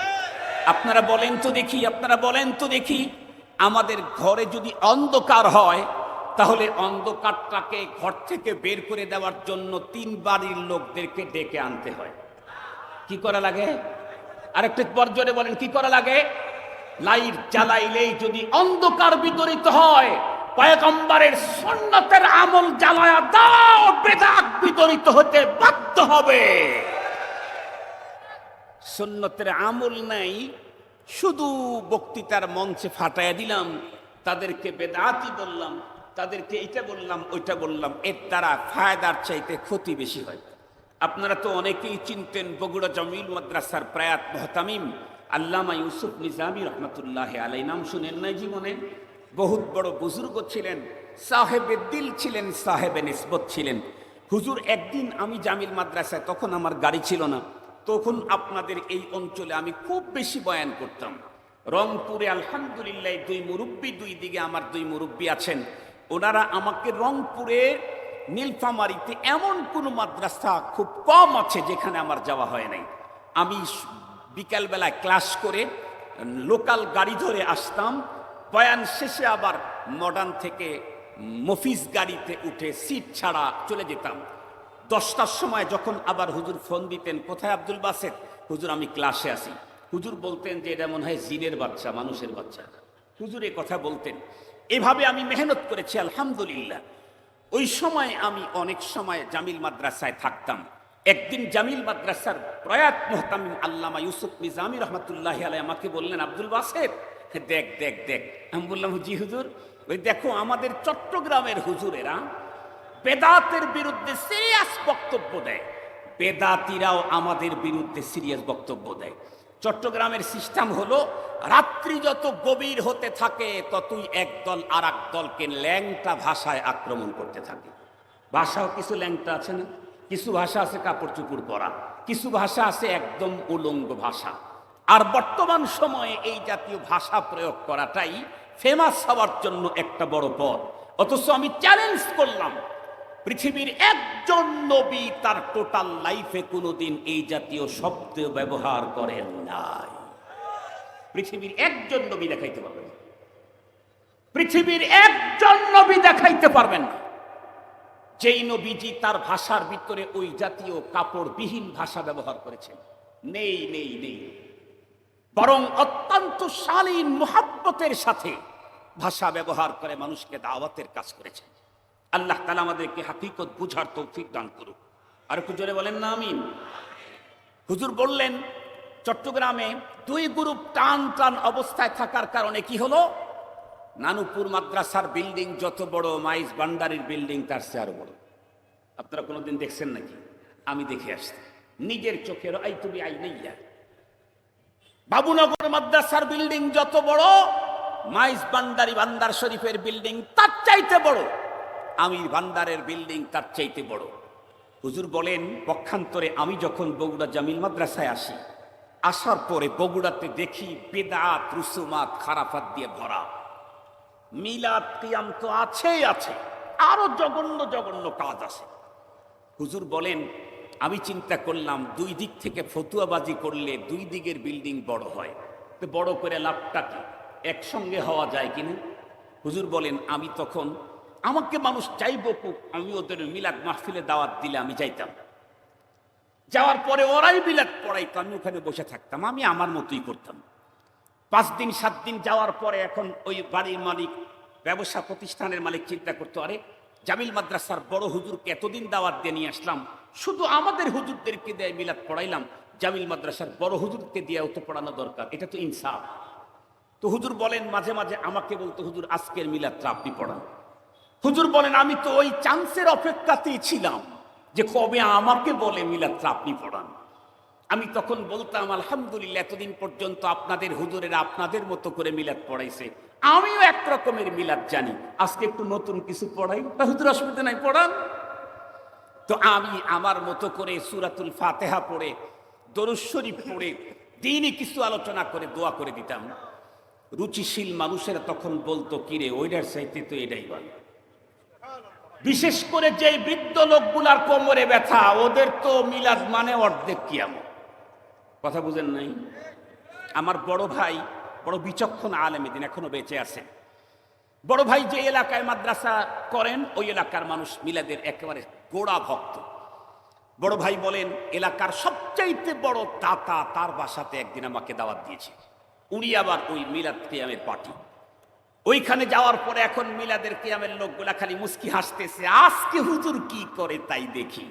আপনারা বলেন তো দেখি, আপনারা বলেন তো দেখি, আমাদের ঘরে যদি অন্ধকার হয় তাহলে অন্ধকারটাকে ঘর থেকে বের করে দেওয়ার জন্য 3 বাড়ির লোকদেরকে ডেকে আনতে হয়। কি করা লাগে? আরেকটু পর জোরে বলেন, কি করা লাগে? লাইট জ্বালাইলেই যদি অন্ধকার বিতরিত হয়, পয়গম্বরের সুন্নতের আমল জ্বালায়া দাও, বেদাত বিতরিত হতে বাধ্য হবে। সুন্নতের আমল নাই, শুধু বক্তৃতার মঞ্চে ফাটাইয়া দিলাম, তাদেরকে বেদাতি বললাম, তাদেরকে এটা বললাম ওইটা বললাম, এর দ্বারা ফায়দার চাইতে ক্ষতি বেশি হয়। আপনারা তো অনেকেই চিনতেন বগুড়া জামিল মাদ্রাসার প্রয়াত মুহতামিম আল্লামা ইউসুফ নিজামী রহমতুল্লাহ আলাই, নাম শুনেন নাই জীবনে? বহুত বড় বুজুর্গ ছিলেন, সাহেবে দিল ছিলেন, সাহেবে নিসবত ছিলেন। হুজুর একদিন, আমি জামিল মাদ্রাসায়, তখন আমার গাড়ি ছিল না, তখন আপনাদের এই অঞ্চলে আমি খুব বেশি বয়ান করতাম। রংপুরে আলহামদুলিল্লাহ 2 মুরব্বী, 2 দিকে আমার 2 মুরব্বী আছেন, ওনারা আমাকে রংপুরে নীলফামারীতে এমন কোনো মাদ্রাসা খুব কম আছে যেখানে আমার যাওয়া হয় নাই। আমি বিকালবেলায় ক্লাস করে লোকাল গাড়ি ধরে আসতাম, বয়ান শেষে আবার মডার্ন থেকে মফিজ গাড়িতে উঠে সিট ছাড়া চলে যেতাম। 10টার সময় যখন আবার হুজুর ফোন দিতেন, কোথায় আব্দুল বাসেত? হুজুর আমি ক্লাসে আসি। হুজুর বলতেন যে এটা মনে হয় জিনের বাচ্চা, মানুষের বাচ্চা। হুজুর এ কথা বলতেন। এভাবে আমি মেহনত করেছি আলহামদুলিল্লাহ। ওই সময় আমি অনেক সময় জামিল মাদ্রাসায় থাকতাম। একদিন জামিল মাদ্রাসার প্রয়াত মুহতামিম আল্লামা ইউসুফ নিজামী রহমতুল্লাহ আলাই আমাকে বললেন, আব্দুল বাসেত দেখ দেখ দেখ। আমি বললাম জি হুজুর, ওই দেখো আমাদের চট্টগ্রামের হুজুরেরা বেদাতের বিরুদ্ধে সিরিয়াস বক্তব্য দেয়, বেদাতিরাও আমাদের বিরুদ্ধে সিরিয়াস বক্তব্য দেয়। চট্টগ্রামের সিস্টেম হলো রাত্রি যত গভীর হতে থাকে ততই একদল আর এক দলকে ল্যাংটা ভাষায় আক্রমণ করতে থাকে। ভাষাও কিছু ল্যাংটা আছে না, কিছু ভাষা আছে কাপড় চুপড় পরা, কিছু ভাষা আছে একদম উলঙ্গ ভাষা। আর বর্তমান সময়ে এই জাতীয় ভাষা প্রয়োগ করাটাই ফেমাস হওয়ার জন্য একটা বড় পথ। অথচ আমি চ্যালেঞ্জ করলাম, পৃথিবীর একজন নবী তার টোটাল লাইফে কোনোদিন এই জাতীয় শব্দ ব্যবহার করেন নাই। পৃথিবীর একজন নবী দেখাইতে পারবেন, পৃথিবীর একজন নবী দেখাইতে পারবেন না যেই নবীজি তার ভাষার ভিতরে ওই জাতীয় কাপড়বিহীন ভাষা ব্যবহার করেছেন। নেই নেই নেই। বরং অত্যন্ত শালীন মুহাব্বতের সাথে ভাষা ব্যবহার করে মানুষকে দাওয়াতের কাজ করেছেন। আল্লাহ তাআলা আমাদেরকে হাকিকত বুঝার তৌফিক দান করুক। আর একটু জোরে বলেন না আমিন। হুজুর বললেন চট্টগ্রামে দুই গ্রুপ টান টান অবস্থায় থাকার কারণে কি হলো, নানুপুর মাদ্রাসার বিল্ডিং যত বড়, মাইজ ভান্ডারির বিল্ডিং তার চেয়ে আরো বড়। আপনারা কোনোদিন দেখছেন নাকি? আমি দেখে আসছি নিজের চোখের আইতুবি আইনাইয়া। বাবুনগর মাদ্রাসার বিল্ডিং যত বড়, মাইজ ভান্ডারি ভান্ডার শরীফের বিল্ডিং তার চাইতে বড়, আমির ভান্ডারের বিল্ডিং তার চাইতে বড়। হুজুর বলেন পক্ষান্তরে আমি যখন বগুড়া জামিল মাদ্রাসায় আসি, আসার পরে বগুড়াতে দেখি বেদাত রুসুমাত খারাফাত দিয়ে ভরা। মিলাদ কিয়াম তো আছেই আছে, আরো জঘন্য জঘন্য কাজ আছে। হুজুর বলেন আমি চিন্তা করলাম দুই দিক থেকে ফতুয়াবাজি করলে দুই দিকের বিল্ডিং বড় হয়, তো বড় করে লাভটা কি, একসঙ্গে হওয়া যায় কিনা? হুজুর বলেন আমি তখন, আমাকে মানুষ চাইবো, আমি ওদের মিলাদ মাহফিলে দাওয়াত দিলে আমি যাইতাম, যাওয়ার পরে ওরাই মিলাদ পড়াইতো, আমি ওখানে বসে থাকতাম, আমি আমার মতোই করতাম। 5 দিন 7 দিন যাওয়ার পরে এখন ওই বাড়ির মালিক, ব্যবসা প্রতিষ্ঠানের মালিক চিন্তা করতো, আরে জামিল মাদ্রাসার বড় হুজুরকে এতদিন দাওয়াত দিয়ে নিয়ে আসলাম, শুধু আমাদের হুজুরদেরকে দিয়ে মিলাদ পড়াইলাম, জামিল মাদ্রাসার বড় হুজুরকে দিয়েও তো পড়ানো দরকার, এটা তো ইনসাফ। তো হুজুর বলেন মাঝে মাঝে আমাকে বলতো, হুজুর আজকের মিলাদটা আপনি পড়ান। হুজুর বলেন আমি তো ওই চান্সের অপেক্ষাতেই ছিলাম যে কবে আমাকে বলে মিলাদটা আপনি পড়ান। আমি তখন বলতাম আলহামদুলিল্লাহ, এতদিন পর্যন্ত আপনাদের হুজুরেরা আপনাদের মতো করে মিলাদ পড়াইছে, আমিও এক রকমের মিলাদ জানি, আজকে একটু নতুন কিছু পড়াই, হুজুর অসুবিধা নাই পড়ান। তো আমি আমার মতো করে সূরাতুল ফাতিহা পড়ে, দরুদ শরীফ পড়ে, দিনই কিছু আলোচনা করে দোয়া করে দিতাম। রুচিশীল মানুষেরা তখন বলতো, কিরে ওইটার চাইতে তো এটাই ভালো। বিশেষ করে যে বৃদ্ধ লোকগুলার কোমরে ব্যথা, ওদের তো মিলাদ মানে অর্ধেক কিয়ামত। কথা বুঝেন নাই? আমার বড় ভাই বড় বিচক্ষণ আলেম দিন, এখনো বেঁচে আছে। বড় ভাই যে এলাকায় মাদ্রাসা করেন ওই এলাকার মানুষ মিলাদের একেবারে গোড়া ভক্ত। বড় ভাই বলেন এলাকার সবচাইতে বড় দাতা তার বাসাতে একদিন আমাকে দাওয়াত দিয়েছে, উনি আবার ওই মিলাদ কিয়ামের পার্টি। ওইখানে যাওয়ার পরে এখন মিলাদের কিয়ামের লোকগুলা খালি মুস্কি হাসতেছে, আজকে হুজুর কি করে তাই দেখি।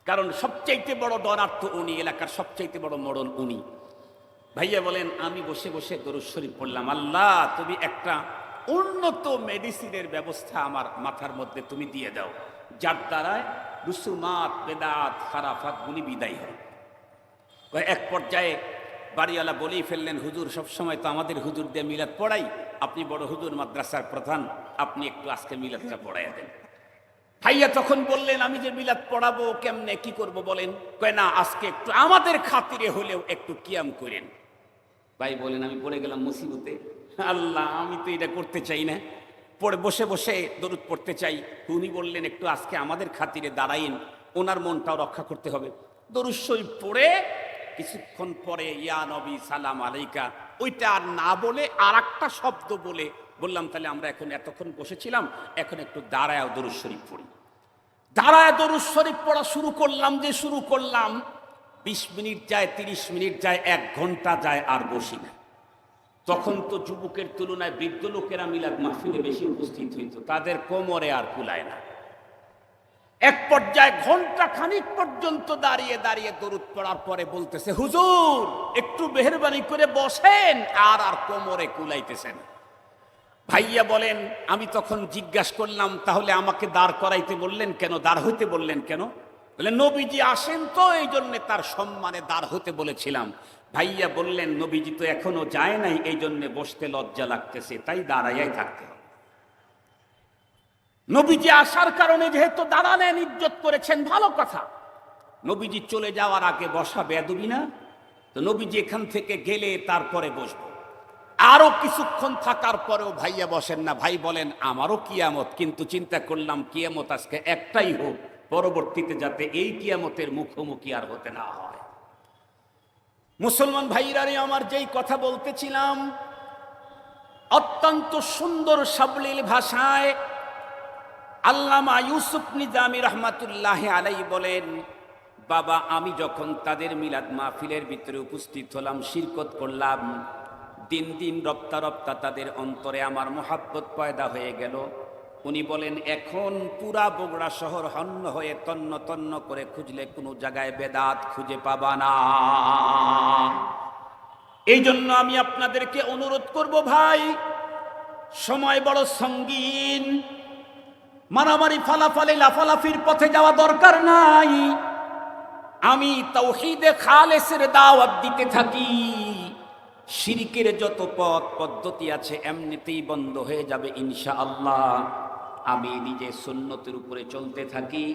কারণ সবচাইতে বড় দরার্থ উনি, এলাকার সবচাইতে বড় মরণ উনি। ভাইয়া বলেন আমি বসে বসে দরুদ শরীফ পড়লাম, আল্লাহ তুমি একটা উন্নত মেডিসিনের ব্যবস্থা আমার মাথার মধ্যে তুমি দিয়ে দাও, যার দ্বারায় রুসুমাত বেদাত খারাফাত গুলি বিদায় হয়। এক পর্যায়ে বাড়িওয়ালা বলেই ফেললেন, হুজুর সবসময় তো আমাদের হুজুর দিয়ে মিলাদ পড়াই, আপনি বড় হুজুর মাদ্রাসার প্রধান, আপনি একটু আজকে মিলাদটা পড়াইয়া দেন। ভাইয়া তখন বললেন আমি যে মিলাদ পড়াবো কেমনে কি করব বলেন? কয় না আজকে একটু আমাদের খাতিরে হলেও একটু কিয়াম করেন। ভাই বলেন আমি পড়ে গেলাম মুসিবতে, আল্লাহ আমি তো এটা করতে চাই না, পড়ে বসে বসে দরুদ পড়তে চাই। উনি বললেন একটু আজকে আমাদের খাতিরে দাঁড়াইন, ওনার মনটাও রক্ষা করতে হবে। দরুদ শরীফ পড়ে কিছুক্ষণ পরে ইয়া নবী সালাম আলাইকা ওইটা আর না বলে আর একটা শব্দ বলে বললাম, তাহলে আমরা এখন এতক্ষণ বসেছিলাম, এখন একটু দাঁড়ায় দরুদ শরীফ পড়ি। দাঁড়ায় দরুদ শরীফ পড়া শুরু করলাম, 20 মিনিট যায়, 30 মিনিট যায়, 1 ঘন্টা যায়, আর বসি না। তখন তো যুবকের তুলনায় বৃদ্ধ লোকেরা মিলাদ মাহফিলে বেশি উপস্থিত হইত, তাদের কোমরে আর কুলায় না। এক পর্যায়ে ঘন্টা খানিক পর্যন্ত দাঁড়িয়ে দাঁড়িয়ে দরুদ পড়ার পরে বলতেছে, হুজুর একটু মেহেরবানি করে বসেন, আর আর কোমরে কুলাইতেছেন। ভাইয়া বলেন, আমি তখন জিজ্ঞাসা করলাম, তাহলে আমাকে দাঁড় করাইতে বললেন কেন, দাঁড় হইতে বললেন কেন? বলে, নবীজি আসেন তো, এই জন্য তার সম্মানে দাঁড় হতে বলেছিলাম। ভাইয়া বললেন, নবীজি তো এখনো যায় নাই, এই জন্য বসতে লজ্জা লাগতেছে, তাই দাঁড়াইয়াই থাকতে হবে। নবীজি আসার কারণে যেহেতু দাঁড়ালেন, ইজ্জত করেছেন, ভালো কথা। নবীজি চলে যাওয়ার আগে বসা বেয়াদবি না? তো নবীজি এখান থেকে গেলে তারপরে বসবো। আরো কিছুক্ষণ থাকার পরেও ভাইয়া বসেন না। ভাই বলেন, আমারও কিয়ামত, কিন্তু চিন্তা করলাম কিয়ামত আজকে একটাই হোক, পরবর্তীতে যাতে এই কিয়ামতের মুখোমুখি আর হতে না হয়। মুসলমান ভাইরারে আমার, যেই কথা বলতেছিলাম, অত্যন্ত সুন্দর সাবলীল ভাষায় আল্লামা ইউসুফ নিজামী রহমাতুল্লাহ আলাইহি বলেন, বাবা আমি যখন তাদের মিলাদ মাহফিলের ভিতরে উপস্থিত হলাম, শিরকত করলাম, দিন দিন রপ্তা রপ্তা তাদের অন্তরে আমার মোহাব্বত পয়দা হয়ে গেল। উনি বলেন, এখন পুরা বগুড়া শহর হন্য হয়ে তন্ন তন্ন করে খুঁজলে কোনো জায়গায় বেদাত খুঁজে পাবা না। এই জন্য আমি আপনাদেরকে অনুরোধ করব, ভাই সময় বড় সঙ্গীন, মারামারি ফালাফালি লাফালাফির পথে যাওয়া দরকার নাই। আমি তাওহীদে খালেসের দাওয়াত দিতে থাকি, শিরকের যত পথ পদ্ধতি আছে এমনিতেই বন্ধ হয়ে যাবে ইনশাআল্লাহ। আমি নিজে সুন্নতের উপরে চলতে থাকি,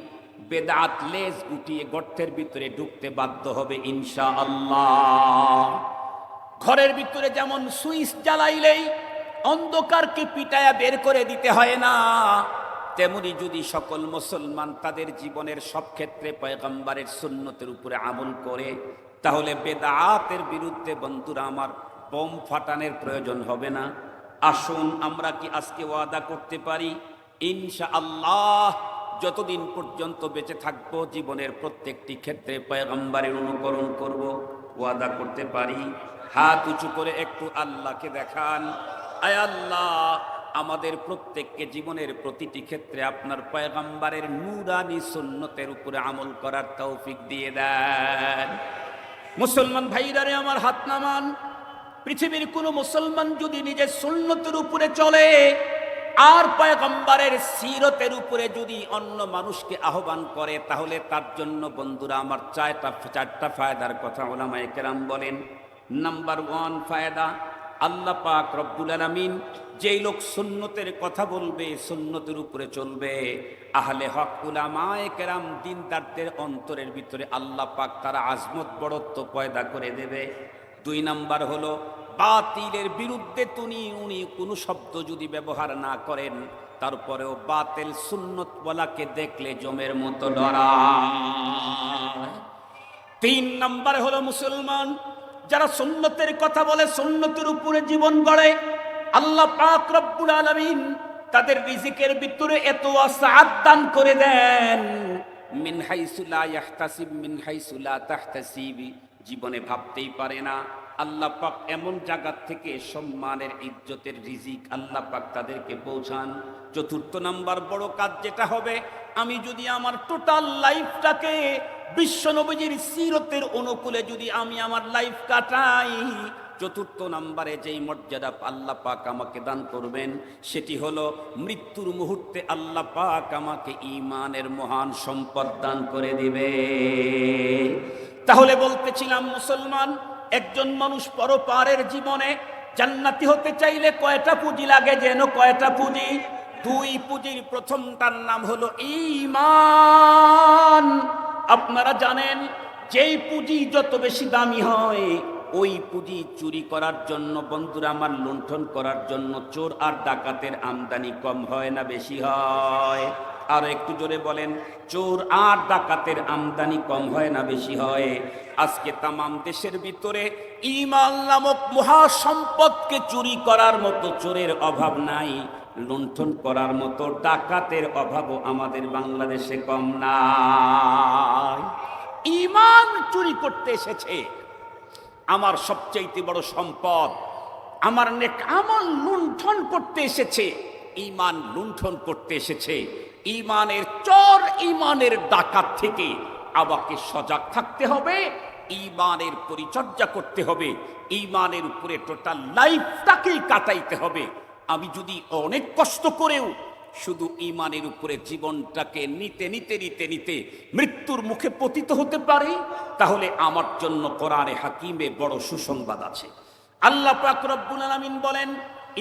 বেদাত লেজ গুটিয়ে গর্তের ভিতরে ঢুকতে বাধ্য হবে ইনশাআল্লাহ। ঘরের ভিতরে যেমন সুইচ জ্বালাইলেই অন্ধকারকে পিটায়া বের করে দিতে হয় না, তেমনি যদি সকল মুসলমান তাদের জীবনের সব ক্ষেত্রে পয়গম্বরের সুন্নতের উপরে আমল করে, তাহলে বেদাতের বিরুদ্ধে বন্ধুরা আমার বোম ফাটানোর প্রয়োজন হবে না। আসুন আমরা কি আজকে ওয়াদা করতে পারি, ইনশাআল্লাহ যতদিন পর্যন্ত বেঁচে থাকবো জীবনের প্রত্যেকটি ক্ষেত্রে পয়গম্বরের অনুকরণ করব? ওয়াদা করতে পারি? হাত উঁচু করে একটু আল্লাহকে দেখান, আয় আল্লাহ আমাদের প্রত্যেককে জীবনের প্রতিটি ক্ষেত্রে আপনার পয়গম্বরের নূরানি সুন্নতের উপরে আমল করার তৌফিক দিয়ে দেন। মুসলমান ভাইরারে আমার, হাত নামান। পৃথিবীর কোন মুসলমান যদি নিজের সুন্নতের উপরে চলে আর পয়গম্বরের সিরতের উপরে যদি অন্য মানুষকে আহ্বান করে, তাহলে তার জন্য বন্ধুরা আমার চারটা ফায়দার কথা উলামায়ে কেরাম বলেন। নাম্বার 1 ফায়দা, আল্লাহ পাক রব্বুল আলামিন যেই লোক সুন্নতের কথা বলবে, সুন্নতের উপরে চলবে, আহলে হক উলামায়ে কেরাম দিনদারদের অন্তরের ভিতরে আল্লাহ পাক তার আজমত বড়ত্ব পয়দা করে দেবে। 2 নাম্বার হলো, বাতিলের বিরুদ্ধে উনি কোনো শব্দ যদি ব্যবহার না করেন, তারপরেও বাতিল সুন্নত ওয়ালাকে দেখলে জমের মতো ডরায়। 3 নাম্বার হলো, মুসলমান যারা সুন্নতের কথা বলে, সুন্নতের উপরে জীবন গড়ে, আল্লাহ পাক রব্বুল আলামিন তাদের রিজিকের ভিতরে এত ওয়াসাআত দান করে দেন, মিন হাইসু লা ইয়াহতাসিব মিন হাইসু লা তাহতাসিব, জীবনে ভাবতেই পারে না। আল্লাহ পাক এমন জায়গা থেকে সম্মানের ইজ্জতের রিজিক আল্লাহ পাক তাদেরকে পৌঁছান। 4 নাম্বার বড় কাজ যেটা হবে, আমি যদি আমার টোটাল লাইফটাকে বিশ্ব নবীর সিরতের অনুকূলে যদি আমি আমার লাইফ কাটাই, 4 নম্বরে যেই মর্যাদা আল্লাহ পাক আমাকে দান করবেন, সেটি হলো মৃত্যুর মুহূর্তে আল্লাহ পাক আমাকে ঈমানের মহান সম্পদ দান করে দিবে। তাহলে বলতেছিলাম, মুসলমান একজন মানুষ পরপারের জীবনে জান্নাতি হতে চাইলে কয়টা পুঁজি লাগে? যেন কয়টা পুঁজি? 2 পুঁজির প্রথমটার নাম হলো ঈমান। আপনারা জানেন, যেই পুঁজি যত বেশি দামি হয়, ওই পুঁজি চুরি করার জন্য বন্ধুরা আমার, লুণ্ঠন করার জন্য চোর আর ডাকাতের আমদানি কম হয় না বেশি হয়? আর একটু জোরে বলেন, চোর আর ডাকাতের আমদানি কম হয় না বেশি হয়? আজকে তামাম দেশের ভিতরে ঈমান নামক মহাসম্পদকে চুরি করার মতো চোরের অভাব নাই, লুণ্ঠন করার মতো ডাকাতের অভাবও আমাদের বাংলাদেশে কম নাই। ঈমান চুরি করতে এসেছে আমার সবচেয়ে বড় সম্পদ, আমার নেক আমল লুণ্ঠন করতে এসেছে, ঈমান লুণ্ঠন করতে এসেছে। ইমানের চোর, ইমানের ডাকাত থেকে আমাকে সজাগ থাকতে হবে, ইমানের পরিচর্যা করতে হবে, ইমানের উপরে টোটাল লাইফটাকেই কাটাইতে হবে। আমি যদি অনেক কষ্ট করেও শুধু ইমানের উপরে জীবনটাকে নিতে নিতে নিতে নিতে মৃত্যুর মুখে পতিত হতে পারি, তাহলে আমার জন্য কোরআনে হাকিমে বড় সুসংবাদ আছে। আল্লাহ পাক রব্বুল আলামিন বলেন,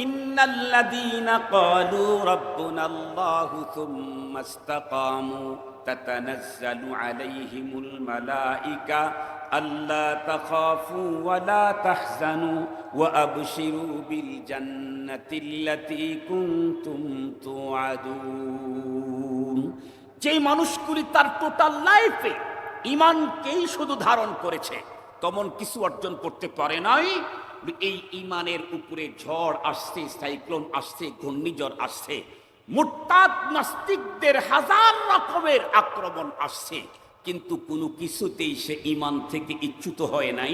ইন্নাল্লাযীনা ক্বালু রাব্বুনাল্লাহু সুম্মা ইসতাকামু তাতানাজ্জালু আলাইহিমুল মালাইকা আল্লা তাখাফু ওয়া লা তাহজানু ওয়া আবশিরু বিল জান্নাতিল্লাতী কুনতুম তুআদুন। যে মানুষগুলি তার টোটাল লাইফে ঈমানকেই শুধু ধারণ করেছে, তেমন কিছু অর্জন করতে পারে নাই, এই ঈমানের উপরে ঝড় আসছে, সাইক্লোন আসছে, ঘূর্ণিঝড় আসছে, মুরতাদ নাস্তিকদের হাজার রকমের আক্রমণ আসছে, কিন্তু কোনো কিছুতেই সে ঈমান থেকে ইচ্যুত হয় নাই।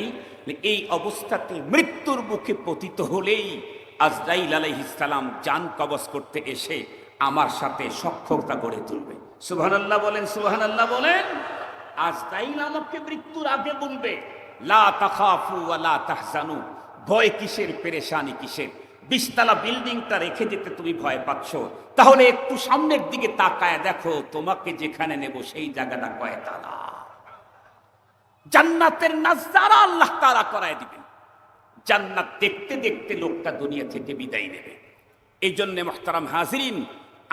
এই অবস্থাতে মৃত্যুর মুখে পতিত হলেই আজরাইল আলাইহিস সালাম জান কবজ করতে এসে আমার সাথে সখ্যতা গড়ে তুলবে। সুবহানাল্লাহ বলেন, সুবহানাল্লাহ বলেন। আজরাইল আমাকে মৃত্যুর আগে বলবে, লা তাখাফু ওয়া লা তাহজানু, ভয় কিসের, পেরেশানি কিসের? 20 তলা বিল্ডিংটা রেখে দিতে তুমি ভয় পাচ্ছ, তাহলে একটু সামনের দিকে তাকায় দেখো, তোমাকে যেখানে নেব সেই জায়গাটা কয় তালা? জান্নাতের নাজারা আল্লাহ তাআলা করায় দিবেন। জান্নাত দেখতে দেখতে লোকটা দুনিয়া থেকে বিদায় নেবে। এই জন্য মুহতারাম হাজিরিন,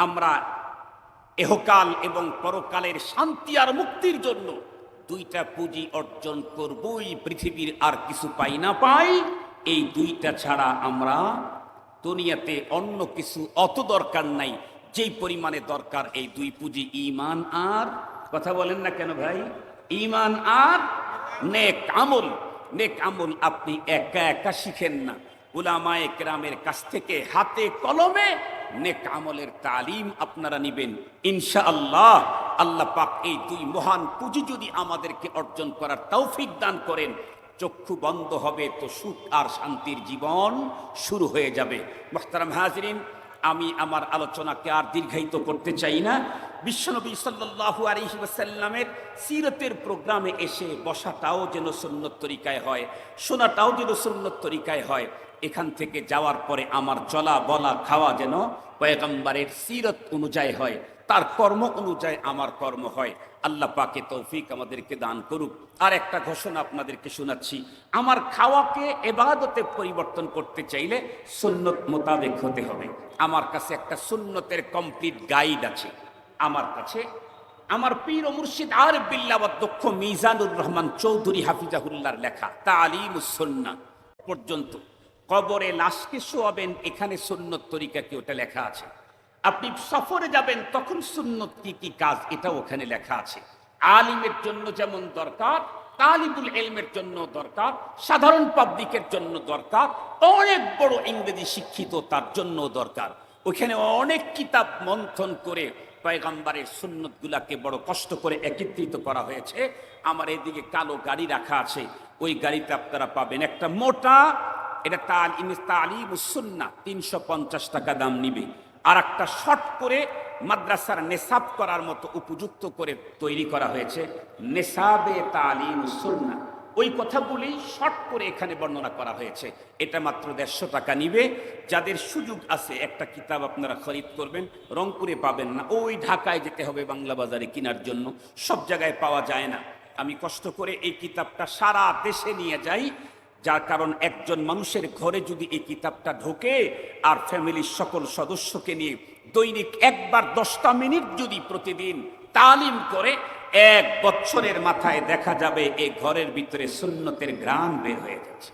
আমরা এহকাল এবং পরকালের শান্তি আর মুক্তির জন্য দুইটা পুঁজি অর্জন করবই, পৃথিবীর আর কিছু পাই না পাই, এই দুইটা ছাড়া আমরা দুনিয়াতে অন্য কিছু অত দরকার নাই যেই পরিমাণে দরকার এই দুই পুঁজি, ঈমান আর, কথা বলেন না কেন ভাই, ঈমান আর নেক আমল। নেক আমল আপনি একা একা শিখেন না, উলামায়ে কেরামের কাছ থেকে হাতে কলমে নেক আমলের তালিম আপনারা নিবেন ইনশাআল্লাহ। আল্লাহ পাক এই দুই মহান পুঁজি যদি আমাদেরকে অর্জন করার তৌফিক দান করেন, চক্ষু বন্ধ হবে তো সুখ আর শান্তির জীবন শুরু হয়ে যাবে। মুহতারাম হাজিরিন, আমি আমার আলোচনাকে আর দীর্ঘায়িত করতে চাই না। বিশ্বনবী সাল্লাল্লাহু আলাইহি ওয়াসাল্লামের সিরতের প্রোগ্রামে এসে বসাটাও যেন সুন্নত তরিকায় হয়, শোনাটাও যেন সুন্নত তরিকায় হয়। এখান থেকে যাওয়ার পরে আমার চলা বলা খাওয়া যেন পয়গম্বরের সিরত অনুযায়ী হয়, তার কর্ম অনুযায়ী আমার কর্ম হয়। আল্লাহ পাকে তৌফিক আমাদেরকে দান করুক। আর একটা ঘোষণা আপনাদেরকে শোনাচ্ছি, আমার খাওয়াকে ইবাদতে পরিবর্তন করতে চাইলে সুন্নত মোতাবেক হতে হবে। আমার কাছে একটা সুন্নতের কমপ্লিট গাইড আছে। আমার কাছে আমার পীর ও মুর্শিদ আরিফ বিল্লাহ অধ্যক্ষ মিজানুর রহমান চৌধুরী হাফিজাহুল্লাহর লেখা তালিমুস সুন্নাহ পর্যন্ত, কবরে লাশকে শোয়াবেন এখানে সুন্নত তরিকাকে ওটা লেখা আছে। আপনি সফরে যাবেন তখন সুন্নত কি কি কাজ এটা ওখানে লেখা আছে। আলিমের জন্য যেমন দরকার, তালিবুল ইলমের জন্য দরকার, সাধারণ পাবলিকের জন্য দরকার, অনেক বড় ইংরেজি শিক্ষিত তার জন্য দরকার। ওখানে অনেক কিতাব মন্থন করে পয়গম্বরের সুন্নতগুলাকে বড় কষ্ট করে একত্রিত করা হয়েছে। আমার এদিকে কালো গাড়ি রাখা আছে, ওই গাড়িতে আপনারা পাবেন একটা মোটা, এটা তালিমুস সুন্নাহ 350 টাকা দাম নিবে। আর একটা শর্ট করে মাদ্রাসার নেশাব করার মতো উপযুক্ত করে তৈরি করা হয়েছে নেশাবে তালিমুস সুন্নাহ, ওই কথাগুলি শর্ট করে এখানে বর্ণনা করা হয়েছে। এটা মাত্র 150 টাকা নিবে। যাদের সুযোগ আছে একটা কিতাব আপনারা খরিদ করবেন, রংপুরে পাবেন না, ওই ঢাকায় যেতে হবে বাংলা বাজারে কেনার জন্য, সব জায়গায় পাওয়া যায় না। আমি কষ্ট করে এই কিতাবটা সারা দেশে নিয়ে যাই, যার কারণ একজন মানুষের ঘরে যদি এই কিতাবটা ঢোকে আর ফ্যামিলির সকল সদস্যকে নিয়ে দৈনিক একবার 10টা মিনিট যদি প্রতিদিন তালিম করে, 1 বছরের মাথায় দেখা যাবে এই ঘরের ভিতরে সুন্নতের গ্রাম বের হয়ে যাচ্ছে,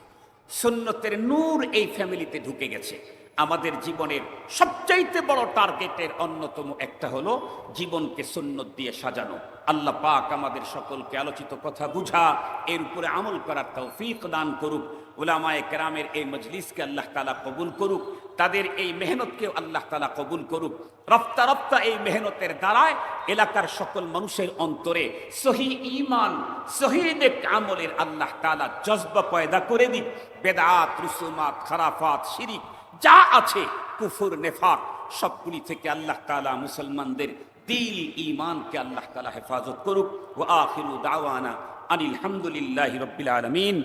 সুন্নতের নূর এই ফ্যামিলিতে ঢুকে গেছে। আমাদের জীবনের সবচাইতে বড় টার্গেটের অন্যতম একটা হলো জীবনকে সুন্নত দিয়ে সাজানো। আল্লাহ পাক আমাদের সকলকে আলোচিত কথা বুঝা, এর উপরে আমল করার তৌফিক দান করুক। উলামায়ে কেরামের এই মজলিসকে আল্লাহ তাআলা কবুল করুক, তাদের এই মেহনতকেও আল্লাহ তাআলা কবুল করুক। রফতা রফতা এই মেহনতের দ্বারায় এলাকার সকল মানুষের অন্তরে সহি ঈমান, সহি নেক আমলের আল্লাহ তাআলা জজবা পয়দা করে দিক। বেদাত, রুসুমাত, খারাফাত, শিরিক যা আছে, কুফর, নেফাক, সবগুলি থেকে আল্লাহ তাআলা মুসলমানদের দিল ঈমানকে আল্লাহ তাআলা হেফাজত করুক। ওয়া আখিরু দাওয়ানা আনিল হামদুলিল্লাহি রাব্বিল আলামিন।